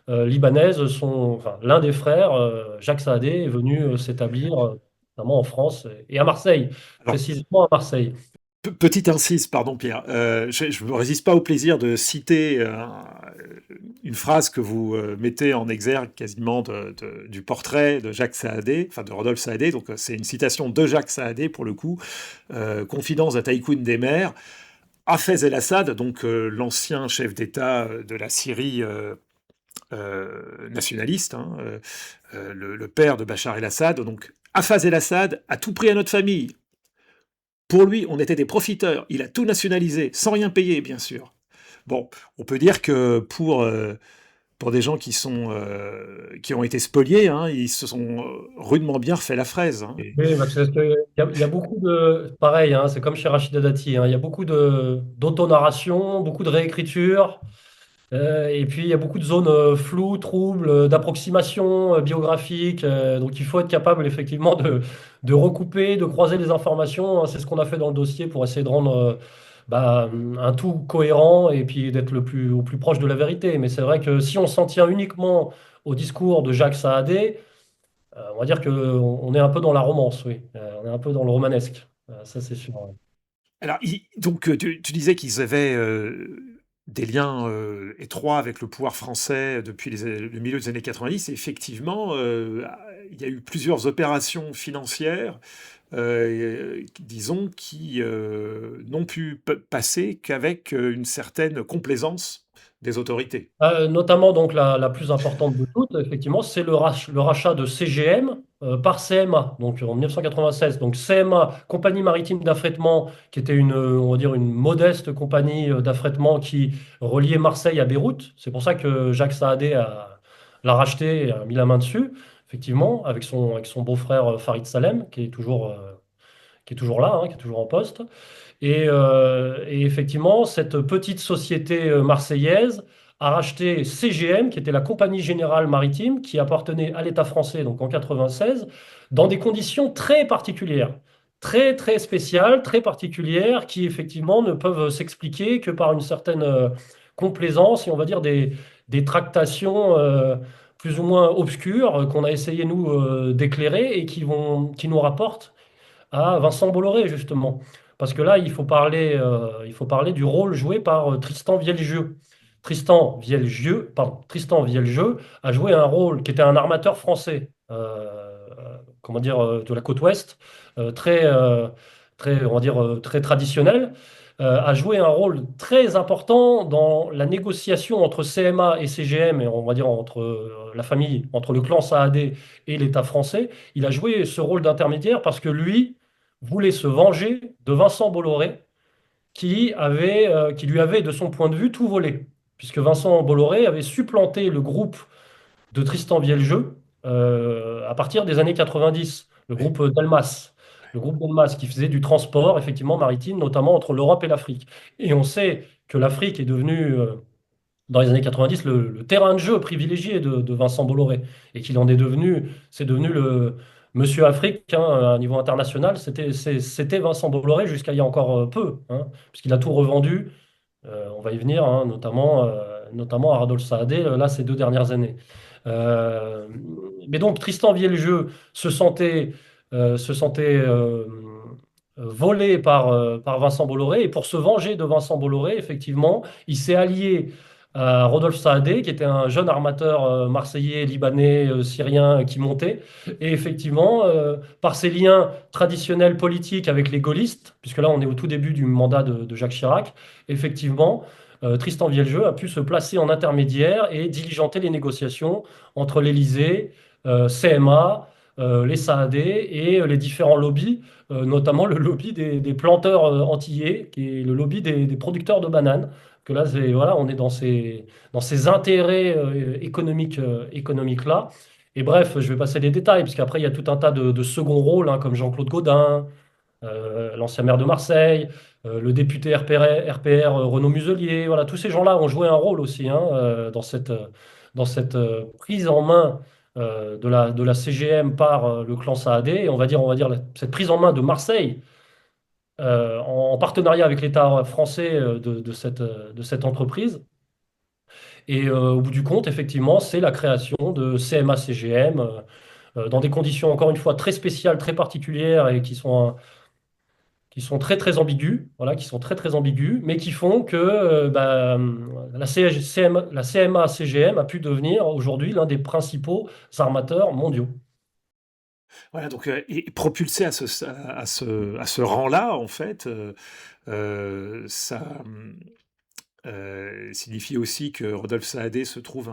libanaise, enfin, l'un des frères, Jacques Saadé, est venu s'établir notamment en France et à Marseille, Alors, précisément à Marseille. petite incise, pardon Pierre, je ne me résiste pas au plaisir de citer une phrase que vous mettez en exergue quasiment du portrait de Jacques Saadé, enfin de Rodolphe Saadé, donc c'est une citation de Jacques Saadé pour le coup, Confidence d'un tycoon des mers, Hafez el-Assad, donc l'ancien chef d'État de la Syrie nationaliste, hein, le père de Bachar el-Assad, donc Hafez el-Assad a tout pris à notre famille. Pour lui, on était des profiteurs. Il a tout nationalisé, sans rien payer, bien sûr. Bon, on peut dire que pour des gens qui ont été spoliés, hein, ils se sont rudement bien refait la fraise. Hein. Oui, parce que il y a beaucoup de... Pareil, hein, c'est comme chez Rachida Dati, hein, il y a beaucoup d'autonarration, beaucoup de réécriture, et puis il y a beaucoup de zones floues, troubles, d'approximation biographique. Donc il faut être capable effectivement de recouper, de croiser les informations, hein. C'est ce qu'on a fait dans le dossier pour essayer de rendre bah, un tout cohérent et puis d'être au plus proche de la vérité. Mais c'est vrai que si on s'en tient uniquement au discours de Jacques Saadé, on va dire qu'on est un peu dans la romance, oui. On est un peu dans le romanesque. Ça, c'est sûr. Ouais. Alors, donc, tu disais qu'ils avaient des liens étroits avec le pouvoir français depuis le milieu des années 90. Et effectivement, il y a eu plusieurs opérations financières, disons, qui n'ont pu passer qu'avec une certaine complaisance des autorités. Notamment donc la plus importante de toutes, effectivement, c'est le rachat de CGM par CMA, donc en 1996. Donc CMA, Compagnie Maritime d'Affrètement, qui était on va dire une modeste compagnie d'affrètement qui reliait Marseille à Beyrouth. C'est pour ça que Jacques Saadé l'a racheté et a mis la main dessus, effectivement, avec son beau-frère Farid Salem, qui est toujours là, hein, qui est toujours en poste. Et effectivement, cette petite société marseillaise a racheté CGM, qui était la Compagnie Générale Maritime, qui appartenait à l'État français, donc en 96, dans des conditions très particulières, très très spéciales, très particulières, qui effectivement ne peuvent s'expliquer que par une certaine complaisance et on va dire des tractations plus ou moins obscures qu'on a essayé nous d'éclairer et qui nous rapportent à Vincent Bolloré, justement. Parce que là, il faut parler du rôle joué par Tristan Vieljeux. Tristan Vieljeux a joué un rôle qui était un armateur français, comment dire, de la côte ouest, très, très, on va dire, très traditionnel, a joué un rôle très important dans la négociation entre CMA et CGM, et on va dire entre la famille, entre le clan Saadé et l'État français. Il a joué ce rôle d'intermédiaire parce que lui voulait se venger de Vincent Bolloré, qui lui avait, de son point de vue, tout volé. Puisque Vincent Bolloré avait supplanté le groupe de Tristan Vieljeux à partir des années 90, le Oui. groupe Delmas. Le groupe Delmas qui faisait du transport, effectivement, maritime, notamment entre l'Europe et l'Afrique. Et on sait que l'Afrique est devenue, dans les années 90, le terrain de jeu privilégié de Vincent Bolloré. Et qu'il en est devenu, c'est devenu le Monsieur Afrique, hein, à un niveau international. C'était Vincent Bolloré jusqu'à il y a encore peu, hein, puisqu'il a tout revendu. On va y venir, hein, notamment à Radolf Saadé, là, ces 2 dernières années. Euh, mais donc, Tristan Vieljeux se sentait volé par Vincent Bolloré. Et pour se venger de Vincent Bolloré, effectivement, il s'est allié à Rodolphe Saadé, qui était un jeune armateur marseillais, libanais, syrien qui montait. Et effectivement, par ses liens traditionnels politiques avec les gaullistes, puisque là on est au tout début du mandat de Jacques Chirac, effectivement, Tristan Vieljeux a pu se placer en intermédiaire et diligenter les négociations entre l'Élysée, CMA, les Saadé et les différents lobbies, notamment le lobby des planteurs antillais, qui est le lobby des producteurs de bananes. Que là, voilà, on est dans ces intérêts économiques là. Et bref, je vais passer les détails, parce qu'après, il y a tout un tas de seconds rôles, hein, comme Jean-Claude Gaudin, l'ancien maire de Marseille, le député RPR Renaud Muselier. Voilà, tous ces gens-là ont joué un rôle aussi, hein, dans cette prise en main de la CGM par le clan Saadé. Et on va dire cette prise en main de Marseille en partenariat avec l'État français de cette entreprise. Et au bout du compte, effectivement, c'est la création de CMA-CGM dans des conditions, encore une fois, très spéciales, très particulières et qui sont très très ambiguës, voilà, qui sont très très ambiguës, mais qui font que la CMA-CGM a pu devenir aujourd'hui l'un des principaux armateurs mondiaux. Voilà, donc, et propulsé à ce rang-là, en fait, ça signifie aussi que Rodolphe Saadé se retrouve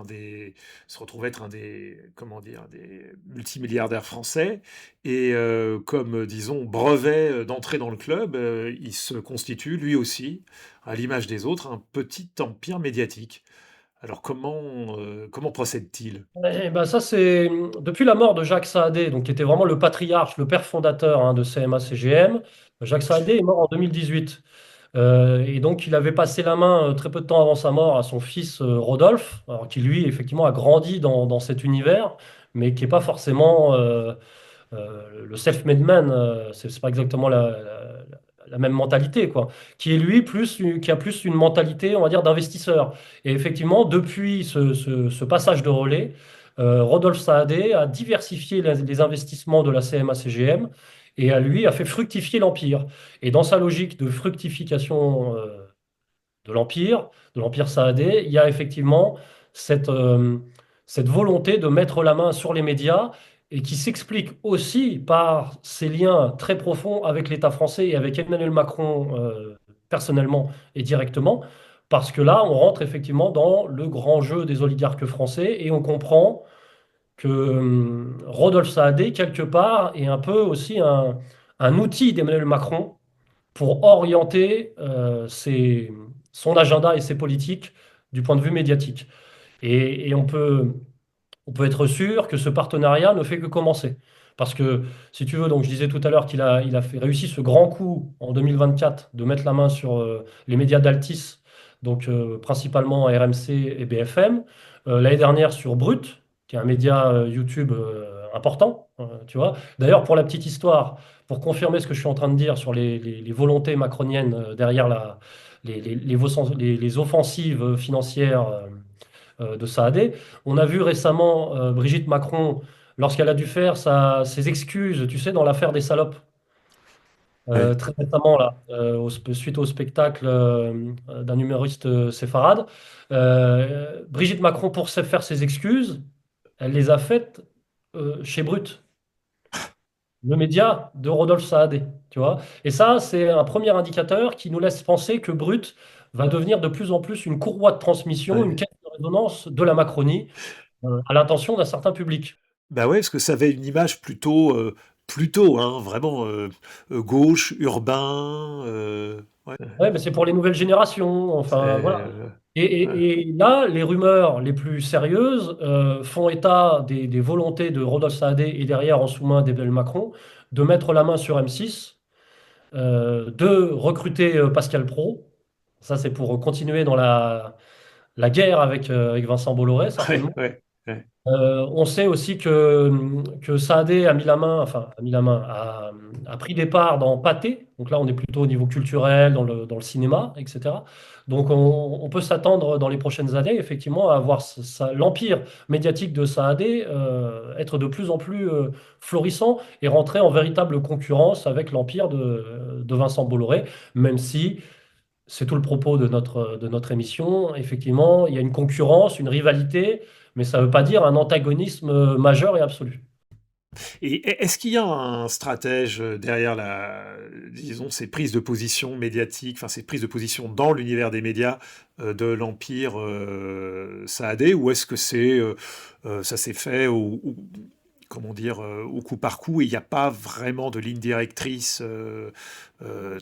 être un des, comment dire, des multimilliardaires français. Et comme, disons, brevet d'entrée dans le club, il se constitue, lui aussi, à l'image des autres, un petit empire médiatique. Alors comment procède-t-il? Eh ben ça, c'est depuis la mort de Jacques Saadé, donc, qui était vraiment le patriarche, le père fondateur, hein, de CMA-CGM. Jacques Saadé est mort en 2018. Et donc, il avait passé la main très peu de temps avant sa mort à son fils Rodolphe, alors, qui lui, effectivement, a grandi dans cet univers, mais qui n'est pas forcément le self-made man. C'est pas exactement la même mentalité, quoi. Qui est lui qui a plus une mentalité, on va dire, d'investisseur. Et effectivement, depuis ce passage de relais, Rodolphe Saadé a diversifié les investissements de la CMA-CGM et a fait fructifier l'empire. Et dans sa logique de fructification de l'empire Saadé, il y a effectivement cette volonté de mettre la main sur les médias et qui s'explique aussi par ses liens très profonds avec l'État français et avec Emmanuel Macron personnellement et directement, parce que là, on rentre effectivement dans le grand jeu des oligarques français et on comprend que Rodolphe Saadé, quelque part, est un peu aussi un outil d'Emmanuel Macron pour orienter son agenda et ses politiques du point de vue médiatique. Et on peut être sûr que ce partenariat ne fait que commencer. Parce que, si tu veux, donc je disais tout à l'heure qu'il a réussi ce grand coup en 2024 de mettre la main sur les médias d'Altis, donc principalement RMC et BFM. L'année dernière sur Brut, qui est un média YouTube important, tu vois. D'ailleurs, pour la petite histoire, pour confirmer ce que je suis en train de dire sur les volontés macroniennes derrière les offensives financières de Saadé. On a vu récemment Brigitte Macron, lorsqu'elle a dû faire ses excuses, tu sais, dans l'affaire des salopes, Ouais. très récemment, là, suite au spectacle d'un humoriste séfarade. Brigitte Macron, pour faire ses excuses, elle les a faites chez Brut, le média de Rodolphe Saadé, tu vois. Et ça, c'est un premier indicateur qui nous laisse penser que Brut va devenir de plus en plus une courroie de transmission, une Ouais. caisse de résonance de la Macronie à l'intention d'un certain public. Bah ouais, parce que ça avait une image plutôt, hein, vraiment gauche, urbain. Ouais, Ouais, mais c'est pour les nouvelles générations. c'est, Enfin, voilà. Et, ouais. et là, les rumeurs les plus sérieuses font état des volontés de Rodolphe Saadé et derrière en sous-main d'Emmanuel Macron de mettre la main sur M6, de recruter Pascal Praud. Ça, c'est pour continuer dans la guerre avec Vincent Bolloré, Ouais, certainement. ouais, ouais. On sait aussi que Saadé a mis la main, enfin, a pris des parts dans Pathé. Donc là, on est plutôt au niveau culturel, dans le cinéma, etc. Donc on peut s'attendre dans les prochaines années, effectivement, à voir l'empire médiatique de Saadé être de plus en plus florissant et rentrer en véritable concurrence avec l'empire de Vincent Bolloré, même si c'est tout le propos de notre émission. Effectivement, il y a une concurrence, une rivalité, mais ça ne veut pas dire un antagonisme majeur et absolu. Et est-ce qu'il y a un stratège derrière disons, ces prises de position médiatiques, enfin ces prises de position dans l'univers des médias de l'Empire Saadé, ou est-ce que ça s'est fait comment dire, au coup par coup, et il n'y a pas vraiment de ligne directrice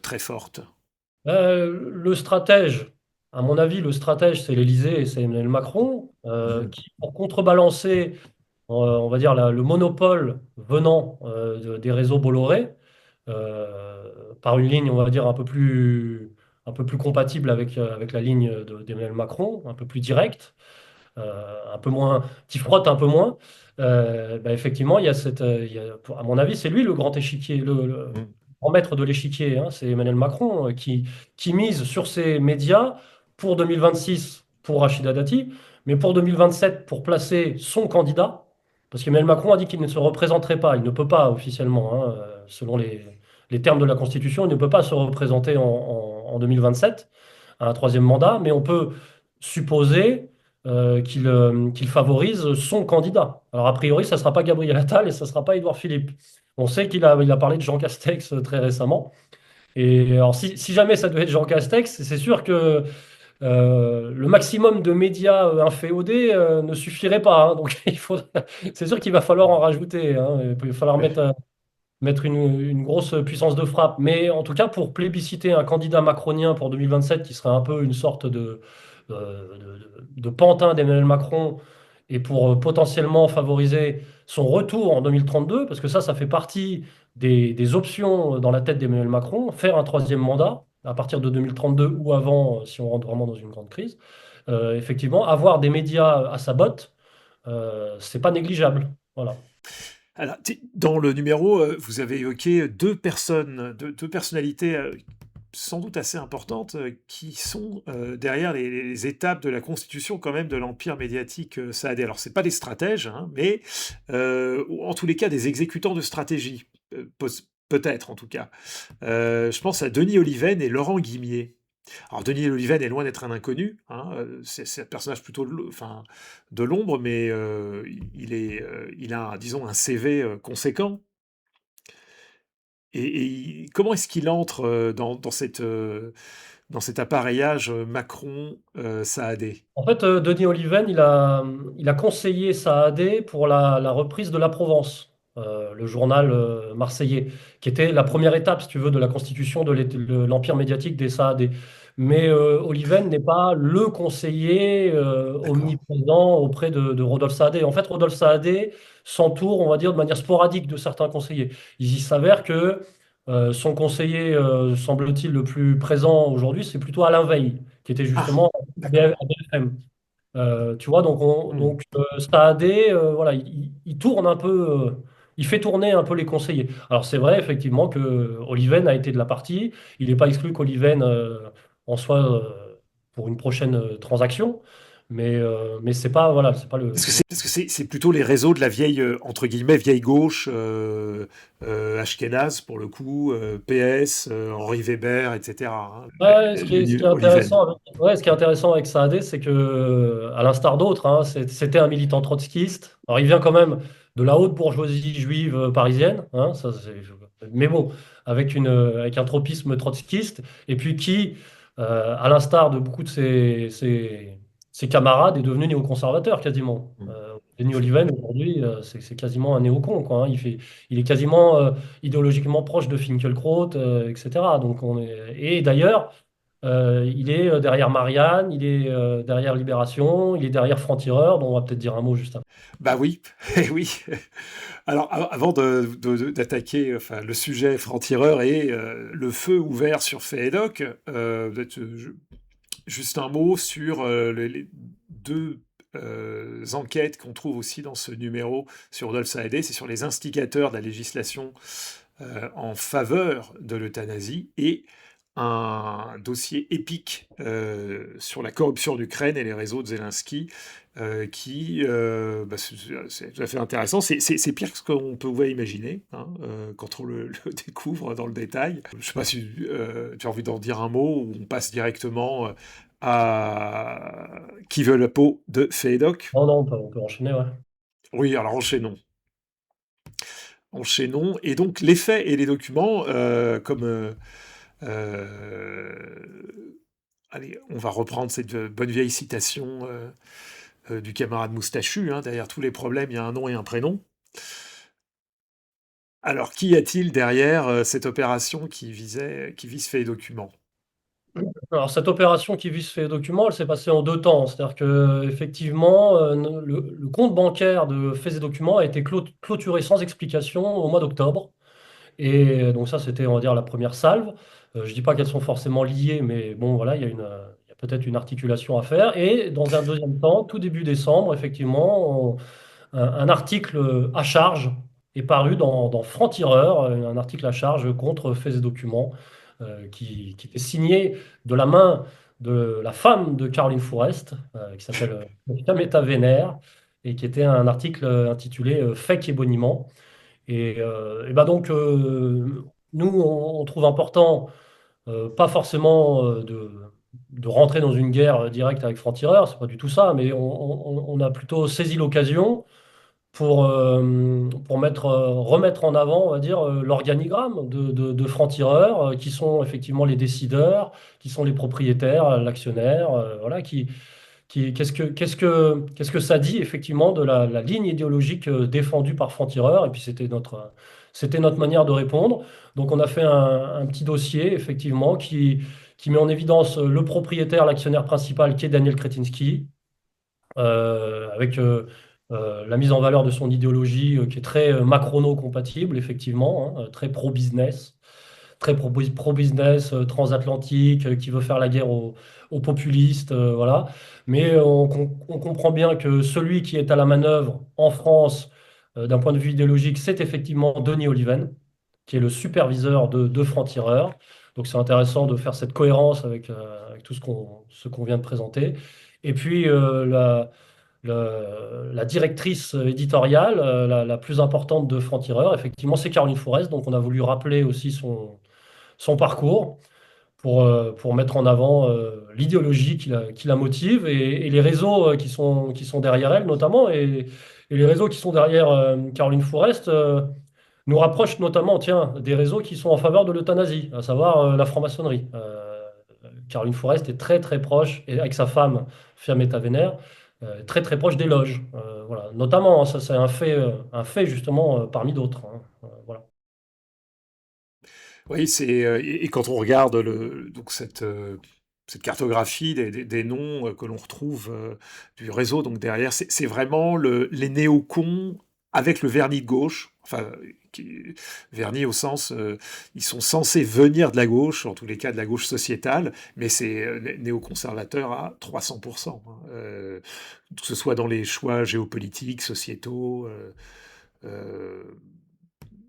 très forte? Le stratège, à mon avis, le stratège, c'est l'Élysée et c'est Emmanuel Macron, Mhm. qui, pour contrebalancer, on va dire, le monopole venant des réseaux Bolloré, par une ligne, on va dire, un peu plus compatible avec la ligne d'Emmanuel Macron, un peu plus directe, un peu moins, qui frotte un peu moins. Bah, effectivement, à mon avis, c'est lui le grand échiquier, le Mhm. grand maître de l'échiquier, hein, c'est Emmanuel Macron qui mise sur ces médias pour 2026 pour Rachida Dati, mais pour 2027 pour placer son candidat, parce qu'Emmanuel Macron a dit qu'il ne se représenterait pas, il ne peut pas officiellement, hein, selon les termes de la Constitution, il ne peut pas se représenter en 2027 à un troisième mandat, mais on peut supposer qu'il favorise son candidat. Alors, a priori, ça ne sera pas Gabriel Attal et ça ne sera pas Édouard Philippe. On sait qu'il a parlé de Jean Castex très récemment. Et alors, si jamais ça devait être Jean Castex, c'est sûr que le maximum de médias inféodés ne suffirait pas, hein. Donc, c'est sûr qu'il va falloir en rajouter, hein. Il va falloir Ouais. mettre une grosse puissance de frappe. Mais en tout cas, pour plébisciter un candidat macronien pour 2027, qui serait un peu une sorte de pantin d'Emmanuel Macron, et pour potentiellement favoriser son retour en 2032, parce que ça fait partie des options dans la tête d'Emmanuel Macron, faire un troisième mandat à partir de 2032 ou avant, si on rentre vraiment dans une grande crise. Effectivement, avoir des médias à sa botte, c'est pas négligeable. Voilà. Alors, dans le numéro, vous avez évoqué deux personnalités sans doute assez importantes qui sont derrière les étapes de la constitution quand même de l'empire médiatique saadé. Alors, c'est pas des stratèges, hein, mais ou en tous les cas des exécutants de stratégie, peut-être en tout cas. Je pense à Denis Oliven et Laurent Guimier. Alors Denis Oliven est loin d'être un inconnu, hein, c'est un personnage plutôt enfin, de l'ombre, mais il a, disons, un CV conséquent. Et comment est-ce qu'il entre dans dans cet appareillage Macron-Saadé? En fait, Denis Oliven, il a conseillé Saadé pour la reprise de la Provence, le journal marseillais, qui était la première étape, si tu veux, de la constitution de l'empire médiatique des Saadé. Mais Oliven n'est pas le conseiller D'accord. omniprésent auprès de Rodolphe Saadé. En fait, Rodolphe Saadé s'entoure, on va dire, de manière sporadique de certains conseillers. Il s'avère que son conseiller, semble-t-il, le plus présent aujourd'hui, c'est plutôt Alain Veil, qui était Ah, justement d'accord. à BFM. Tu vois, Hmm. Saadé, voilà, il tourne un peu, il fait tourner un peu les conseillers. Alors c'est vrai effectivement que Oliven a été de la partie. Il n'est pas exclu qu'Oliven en soit pour une prochaine transaction, mais c'est pas voilà, c'est pas Parce que c'est plutôt les réseaux de la vieille, entre guillemets, vieille gauche, Ashkénaze pour le coup, PS, Henri Weber, etc. Hein, Ouais, ce qui est Oliven. intéressant ouais, ce qui est intéressant avec Saadé, c'est que, à l'instar d'autres, hein, c'était un militant trotskiste. Alors, il vient quand même de la haute bourgeoisie juive parisienne, hein, mais bon, avec un tropisme trotskiste, et puis qui, à l'instar de beaucoup de ses camarades, est devenu néoconservateur quasiment. Denis Oliven, aujourd'hui, c'est quasiment un néocon, quoi, hein. Il est quasiment idéologiquement proche de Finkielkraut, etc. Et d'ailleurs, il est derrière Marianne, il est derrière Libération, il est derrière Franc-Tireur, dont on va peut-être dire un mot juste après. Bah oui, eh oui. Alors, avant d'attaquer enfin, le sujet franc-tireur et le feu ouvert sur Féhédoc, juste un mot sur les deux enquêtes qu'on trouve aussi dans ce numéro sur Rodolphe Saadé, c'est sur les instigateurs de la législation en faveur de l'euthanasie et un dossier épique sur la corruption d'Ukraine et les réseaux de Zelensky c'est tout à fait intéressant. C'est pire que ce qu'on pouvait imaginer hein, quand on le découvre dans le détail. Je ne sais pas si tu as envie d'en dire un mot ou on passe directement à Qui veut la peau de Fédoc. Non, non, on peut enchaîner, ouais. Oui, alors enchaînons. Enchaînons. Et donc les faits et les documents, comme allez, on va reprendre cette bonne vieille citation du camarade moustachu, hein, derrière tous les problèmes, il y a un nom et un prénom. Alors, qu'y a-t-il derrière cette opération qui vise fait et documents? Alors, cette opération qui vise fait document, elle s'est passée en deux temps. C'est-à-dire que effectivement, le compte bancaire de Faits et Documents a été clôturé sans explication au mois d'octobre. Et donc ça, c'était, on va dire, la première salve. Je ne dis pas qu'elles sont forcément liées, mais bon, voilà, il y a peut-être une articulation à faire. Et dans un deuxième temps, tout début décembre, effectivement, un article à charge est paru dans Franc-Tireur, un article à charge contre Faits et Documents, qui était signé de la main de la femme de Caroline Fourest, qui s'appelle Kameta Vénère, et qui était un article intitulé Fake et boniment. Et ben donc, nous, on trouve important, pas forcément de rentrer dans une guerre directe avec Franc-Tireur, c'est pas du tout ça, mais on a plutôt saisi l'occasion pour remettre en avant, on va dire, l'organigramme de francs-tireurs, qui sont effectivement les décideurs, qui sont les propriétaires, l'actionnaire, voilà, qu'est-ce que ça dit effectivement de la ligne idéologique défendue par francs-tireurs, et puis c'était notre manière de répondre. Donc on a fait un petit dossier, effectivement, qui met en évidence le propriétaire, l'actionnaire principal, qui est Daniel Kretinsky, avec la mise en valeur de son idéologie qui est très macrono-compatible, effectivement, hein, très pro-business, pro-business, transatlantique, qui veut faire la guerre aux populistes, voilà. Mais on comprend bien que celui qui est à la manœuvre en France, d'un point de vue idéologique, c'est effectivement Denis Oliven, qui est le superviseur de Franc-Tireur. Donc c'est intéressant de faire cette cohérence avec tout ce qu'on vient de présenter. Et puis la directrice éditoriale, la plus importante de Franc-Tireur, effectivement, c'est Caroline Fourest. Donc, on a voulu rappeler aussi son parcours pour mettre en avant l'idéologie qui la motive et les réseaux qui sont derrière elle, notamment. Et les réseaux qui sont derrière Caroline Fourest nous rapprochent notamment, tiens, des réseaux qui sont en faveur de l'euthanasie, à savoir la franc-maçonnerie. Caroline Fourest était très très proche, et avec sa femme Fiammetta Wener, très très proche des loges. Voilà. Notamment, ça c'est un fait justement parmi d'autres. Voilà. Oui, et quand on regarde donc cette cartographie des noms que l'on retrouve du réseau, donc derrière, c'est vraiment les néocons avec le vernis de gauche, enfin, vernis au sens, ils sont censés venir de la gauche, en tous les cas de la gauche sociétale, mais c'est néoconservateur à 300%, hein, que ce soit dans les choix géopolitiques, sociétaux,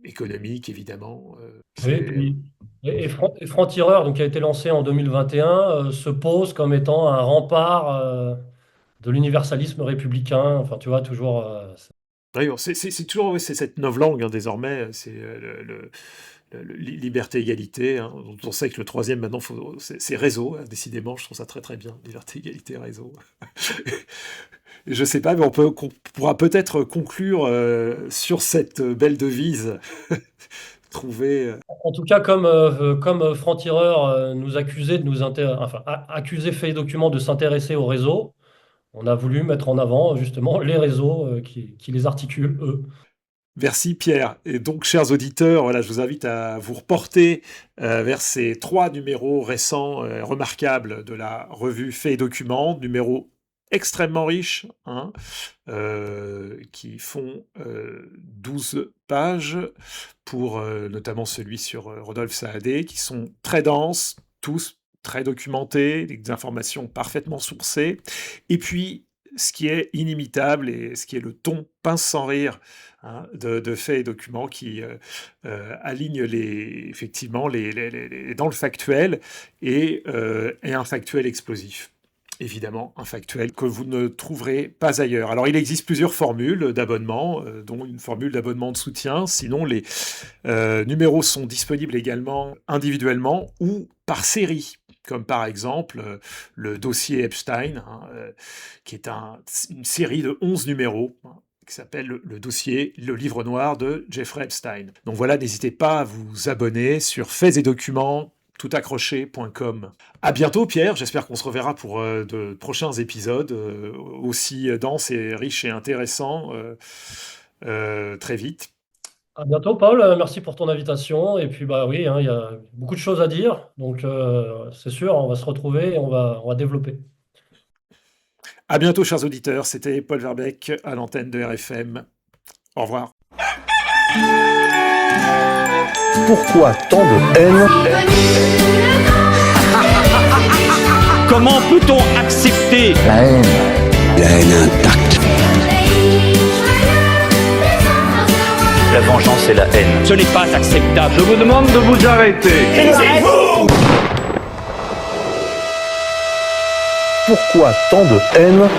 économiques, évidemment. Oui, et Franc-Tireur, donc, qui a été lancé en 2021, se pose comme étant un rempart de l'universalisme républicain. Enfin, tu vois, toujours. Oui, c'est toujours c'est cette novlangue, hein, désormais, c'est liberté, égalité, hein, dont on sait que le troisième maintenant, c'est réseau, hein, décidément, je trouve ça très très bien, liberté, égalité, réseau. Je sais pas, mais on pourra peut-être conclure sur cette belle devise trouvée. En tout cas, comme Franc-Tireur nous accusait accusait Fait et Document de s'intéresser aux réseaux, on a voulu mettre en avant justement les réseaux qui les articulent, eux. Merci Pierre. Et donc, chers auditeurs, voilà, je vous invite à vous reporter vers ces 3 numéros récents, remarquables de la revue Fait et Document, numéros extrêmement riches, hein, qui font 12 pages, pour notamment celui sur Rodolphe Saadé, qui sont très denses, tous très documentés, des informations parfaitement sourcées, et puis ce qui est inimitable et ce qui est le ton pince sans rire, hein, de Fait et Document, qui aligne effectivement dans le factuel et un factuel explosif. Évidemment, un factuel que vous ne trouverez pas ailleurs. Alors, il existe plusieurs formules d'abonnement, dont une formule d'abonnement de soutien. Sinon, les numéros sont disponibles également individuellement ou par série, comme par exemple le dossier Epstein, hein, qui est une série de 11 numéros, hein, qui s'appelle le dossier, le livre noir de Jeffrey Epstein. Donc voilà, n'hésitez pas à vous abonner sur Faits et Documents, toutaccroché.com. À bientôt Pierre, j'espère qu'on se reverra pour de prochains épisodes aussi denses et riches et intéressants très vite. À bientôt, Paul. Merci pour ton invitation. Et puis, bah oui, hein, il y a beaucoup de choses à dire. Donc, c'est sûr, on va se retrouver et on va développer. À bientôt, chers auditeurs. C'était Paul Verbeek à l'antenne de RFM. Au revoir. Pourquoi tant de haine? Comment peut-on accepter La haine intacte. la vengeance et la haine? Ce n'est pas acceptable. Je vous demande de vous arrêter. Pourquoi tant de haine?